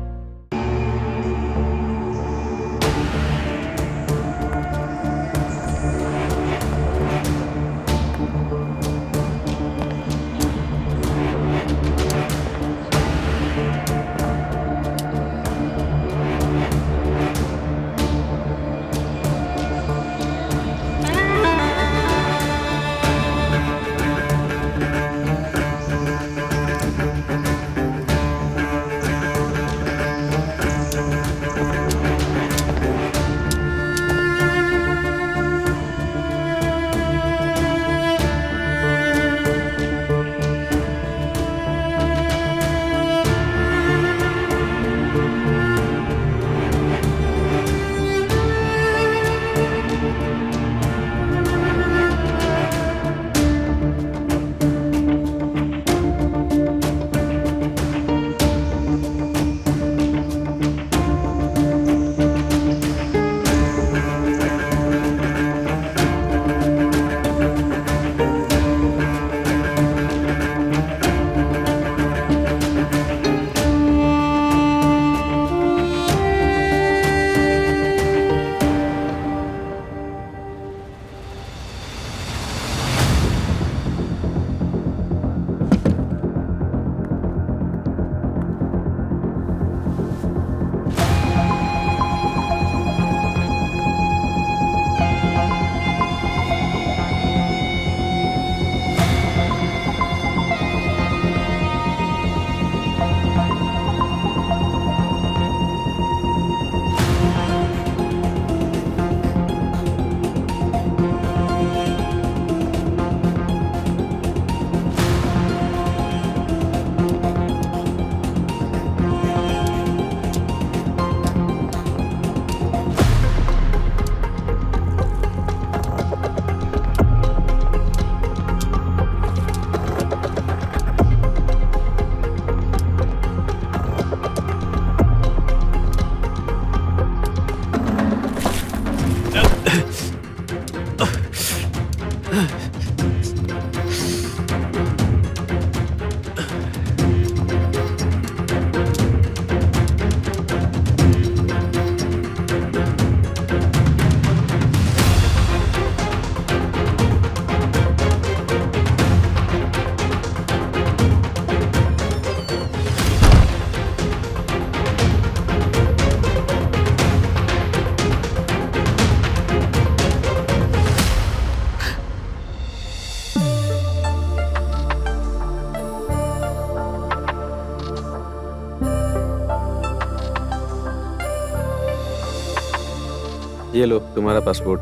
ये लो तुम्हारा पासपोर्ट।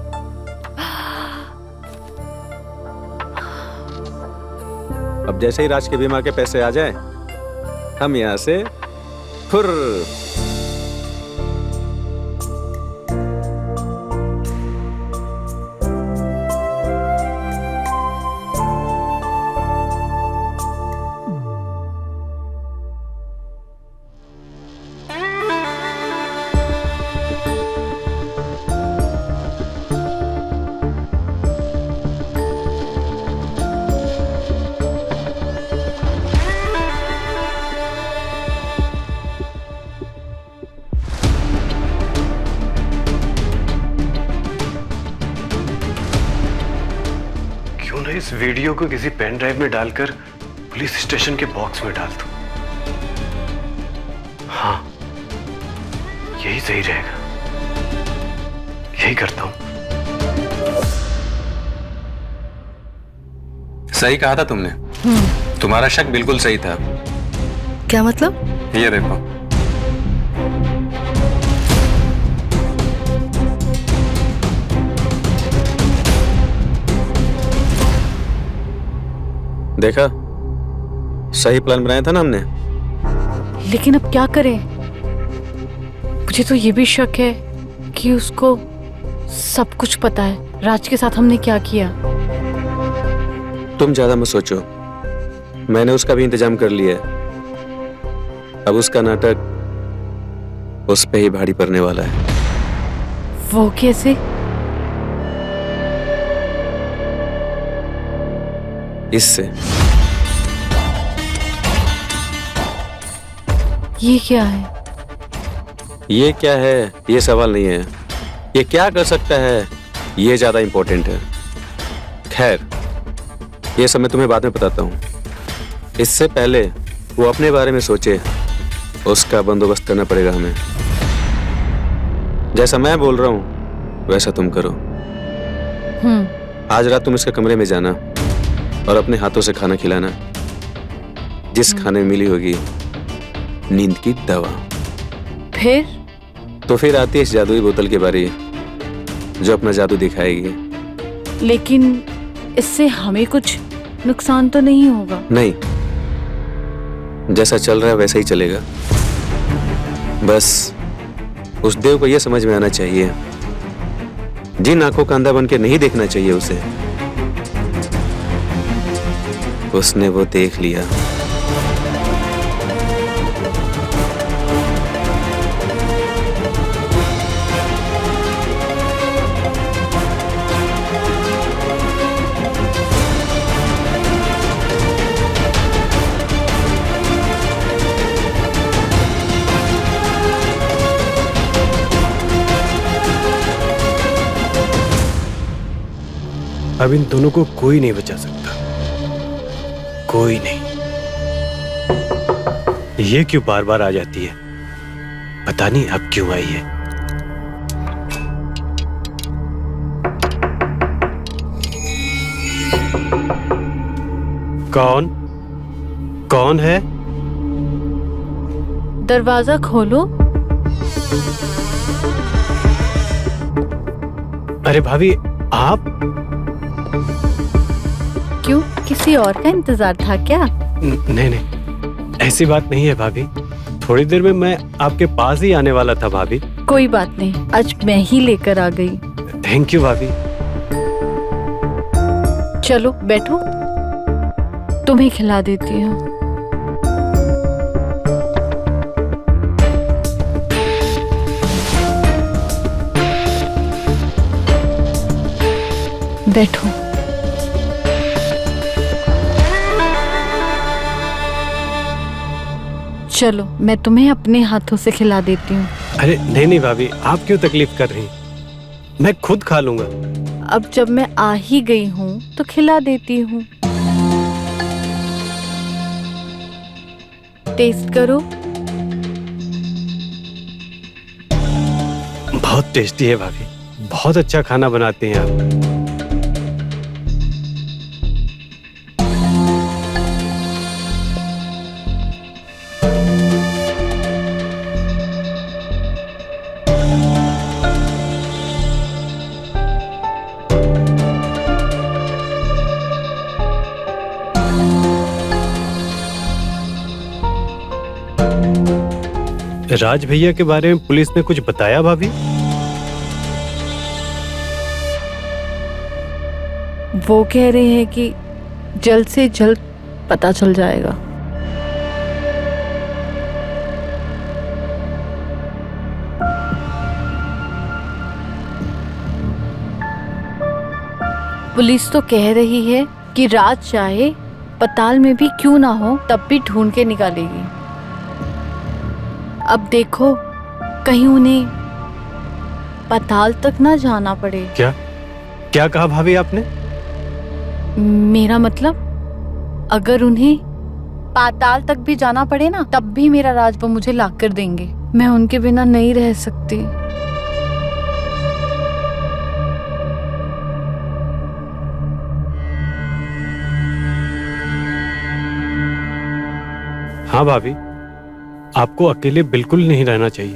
अब जैसे ही राज के बीमा के पैसे आ जाएं, हम यहाँ से फुर। क्यों ना इस वीडियो को किसी पेन ड्राइव में डालकर पुलिस स्टेशन के बॉक्स में डाल दूं? हाँ, यही सही रहेगा। यही करता हूं। सही कहा था तुमने। तुम्हारा शक बिल्कुल सही था। क्या मतलब? ये देखो। देखा, सही प्लान बनाया था ना हमने। लेकिन अब क्या करें? मुझे तो ये भी शक है कि उसको सब कुछ पता है राज के साथ हमने क्या किया। तुम ज्यादा मत सोचो, मैंने उसका भी इंतजाम कर लिया है। अब उसका नाटक उस पे ही भारी पड़ने वाला है। वो कैसे? इससे। ये क्या है? ये क्या है ये सवाल नहीं है, ये क्या कर सकता है ये ज्यादा इंपॉर्टेंट है। खैर, ये सब मैं तुम्हें बाद में बताता हूँ। इससे पहले वो अपने बारे में सोचे, उसका बंदोबस्त करना पड़ेगा हमें। जैसा मैं बोल रहा हूँ वैसा तुम करो। आज रात तुम इसके कमरे में जाना और अपने हाथों से खाना खिलाना। जिस खाने में मिली होगी नींद की दवा। फिर? तो फिर आती है इस जादुई बोतल की बारी, जो अपना जादू दिखाएगी। लेकिन इससे हमें कुछ नुकसान तो नहीं होगा? नहीं, जैसा चल रहा है वैसा ही चलेगा। बस उस देव को यह समझ में आना चाहिए, जिन आंखों का अंधा बन के नहीं देखना चाहिए उसे, उसने वो देख लिया। अब इन दोनों को कोई नहीं बचा सकता, कोई नहीं। ये क्यों बार बार आ जाती है, पता नहीं अब क्यों आई है। कौन कौन है? दरवाजा खोलो। अरे भाभी, आप? क्यों, किसी और का इंतजार था क्या? नहीं नहीं, ऐसी बात नहीं है भाभी। थोड़ी देर में मैं आपके पास ही आने वाला था भाभी। कोई बात नहीं, आज मैं ही लेकर आ गई। थैंक यू भाभी। चलो बैठो, तुम्हें खिला देती हूँ। बैठो। चलो मैं तुम्हें अपने हाथों से खिला देती हूँ। अरे नहीं नहीं भाभी, आप क्यों तकलीफ कर रही? मैं खुद खा लूंगा। अब जब मैं आ ही गई हूँ तो खिला देती हूँ। टेस्ट करो। बहुत टेस्टी है भाभी, बहुत अच्छा खाना बनाती हैं आप। राज भैया के बारे में पुलिस ने कुछ बताया भाभी? वो कह रहे हैं कि जल्द से जल्द पता चल जाएगा। पुलिस तो कह रही है कि राज चाहे पताल में भी क्यों ना हो तब भी ढूंढ के निकालेगी। अब देखो कहीं उन्हें पताल तक ना जाना पड़े। क्या क्या कहा भाभी आपने? मेरा मतलब अगर उन्हें पाताल तक भी जाना पड़े ना तब भी मेरा राज वो मुझे ला कर देंगे। मैं उनके बिना नहीं रह सकती। हाँ भाभी, आपको अकेले बिल्कुल नहीं रहना चाहिए।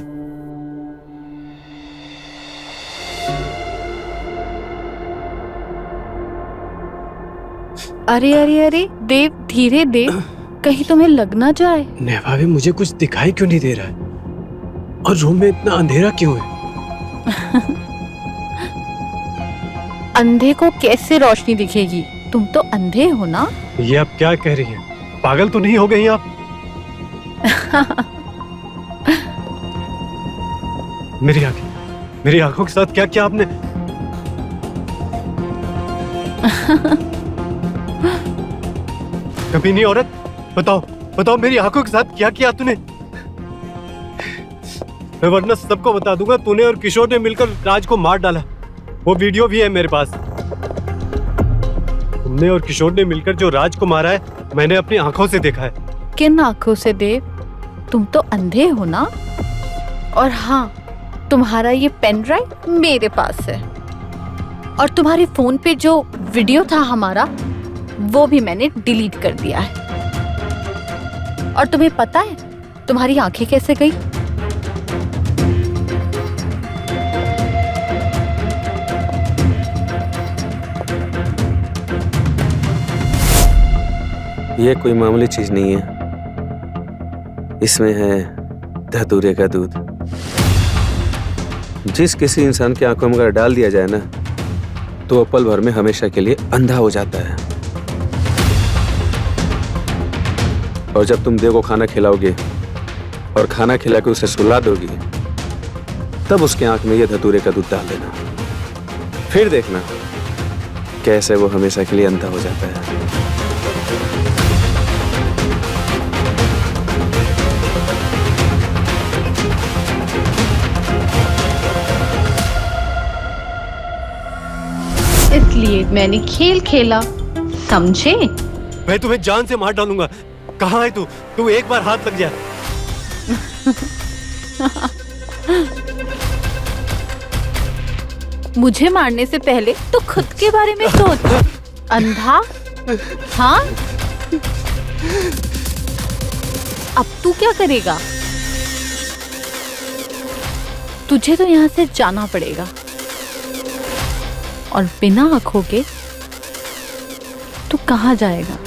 अरे अरे अरे देव, धीरे देव, कहीं तुम्हें लग ना जाए। नेहा भाभी, मुझे कुछ दिखाई क्यों नहीं दे रहा है? और रूम में इतना अंधेरा क्यों है? अंधे को कैसे रोशनी दिखेगी? तुम तो अंधे हो ना। ये आप क्या कह रही हैं? पागल तो नहीं हो गई आप? मेरी आंखों के साथ क्या किया आपने? कमीनी औरत, बताओ मेरी आंखों के साथ क्या किया तूने? मैं वरना सबको बता दूंगा तूने और किशोर ने मिलकर राज को मार डाला। वो वीडियो भी है मेरे पास। तुमने और किशोर ने मिलकर जो राज को मारा है मैंने अपनी आंखों से देखा है। किन आंखों से देव? तुम तो अंधे हो ना। और हाँ, तुम्हारा ये पेन ड्राइव मेरे पास है और तुम्हारे फोन पे जो वीडियो था हमारा वो भी मैंने डिलीट कर दिया है। और तुम्हें पता है तुम्हारी आंखें कैसे गई? ये कोई मामूली चीज नहीं है, इसमें है धतूरे का दूध। जिस किसी इंसान की आंखों में अगर डाल दिया जाए ना तो वो पल भर में हमेशा के लिए अंधा हो जाता है। और जब तुम देव को खाना खिलाओगे और खाना खिला के उसे सुला दोगी तब उसके आंख में ये धतूरे का दूध डाल देना। फिर देखना कैसे वो हमेशा के लिए अंधा हो जाता है। इसलिए मैंने खेल खेला, समझे? मैं तुम्हें जान से मार डालूंगा। कहाँ है तू? तू एक बार हाथ लग जा। मुझे मारने से पहले तो खुद के बारे में सोच। अंधा? हाँ? अब तू क्या करेगा? तुझे तो यहाँ से जाना पड़ेगा और बिना आंखों के तू कहाँ जाएगा?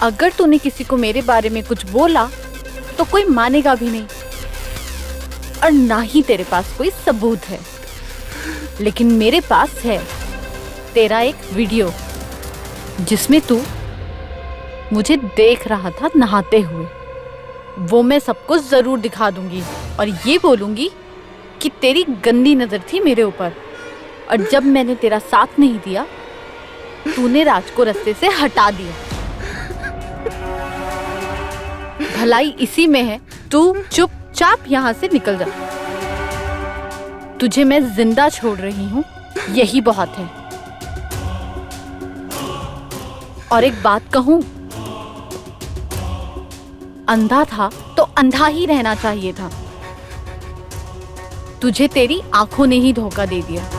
अगर तूने किसी को मेरे बारे में कुछ बोला तो कोई मानेगा भी नहीं और ना ही तेरे पास कोई सबूत है। लेकिन मेरे पास है तेरा एक वीडियो जिसमें तू मुझे देख रहा था नहाते हुए। वो मैं सबको जरूर दिखा दूंगी और ये बोलूंगी कि तेरी गंदी नजर थी मेरे ऊपर और जब मैंने तेरा साथ नहीं दिया तूने राज को रास्ते से हटा दिया। भलाई इसी में है, तू चुपचाप यहाँ से निकल जा। तुझे मैं जिंदा छोड़ रही हूँ, यही बहुत है। और एक बात कहूँ, अंधा था तो अंधा ही रहना चाहिए था। तुझे तेरी आंखों ने ही धोखा दे दिया।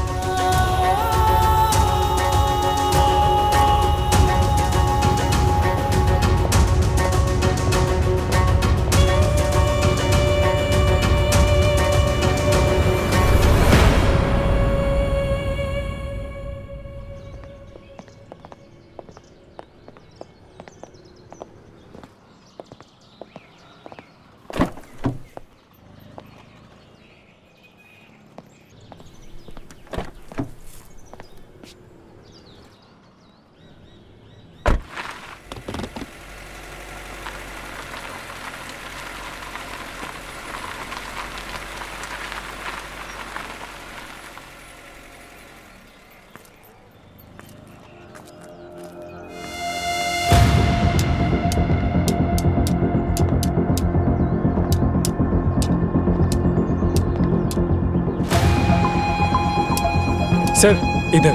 सर इधर,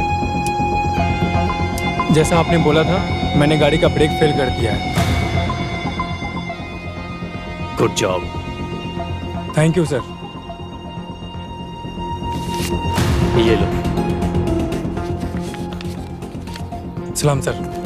जैसा आपने बोला था मैंने गाड़ी का ब्रेक फेल कर दिया है। Good job. Thank you sir. ये लो। सलाम सर।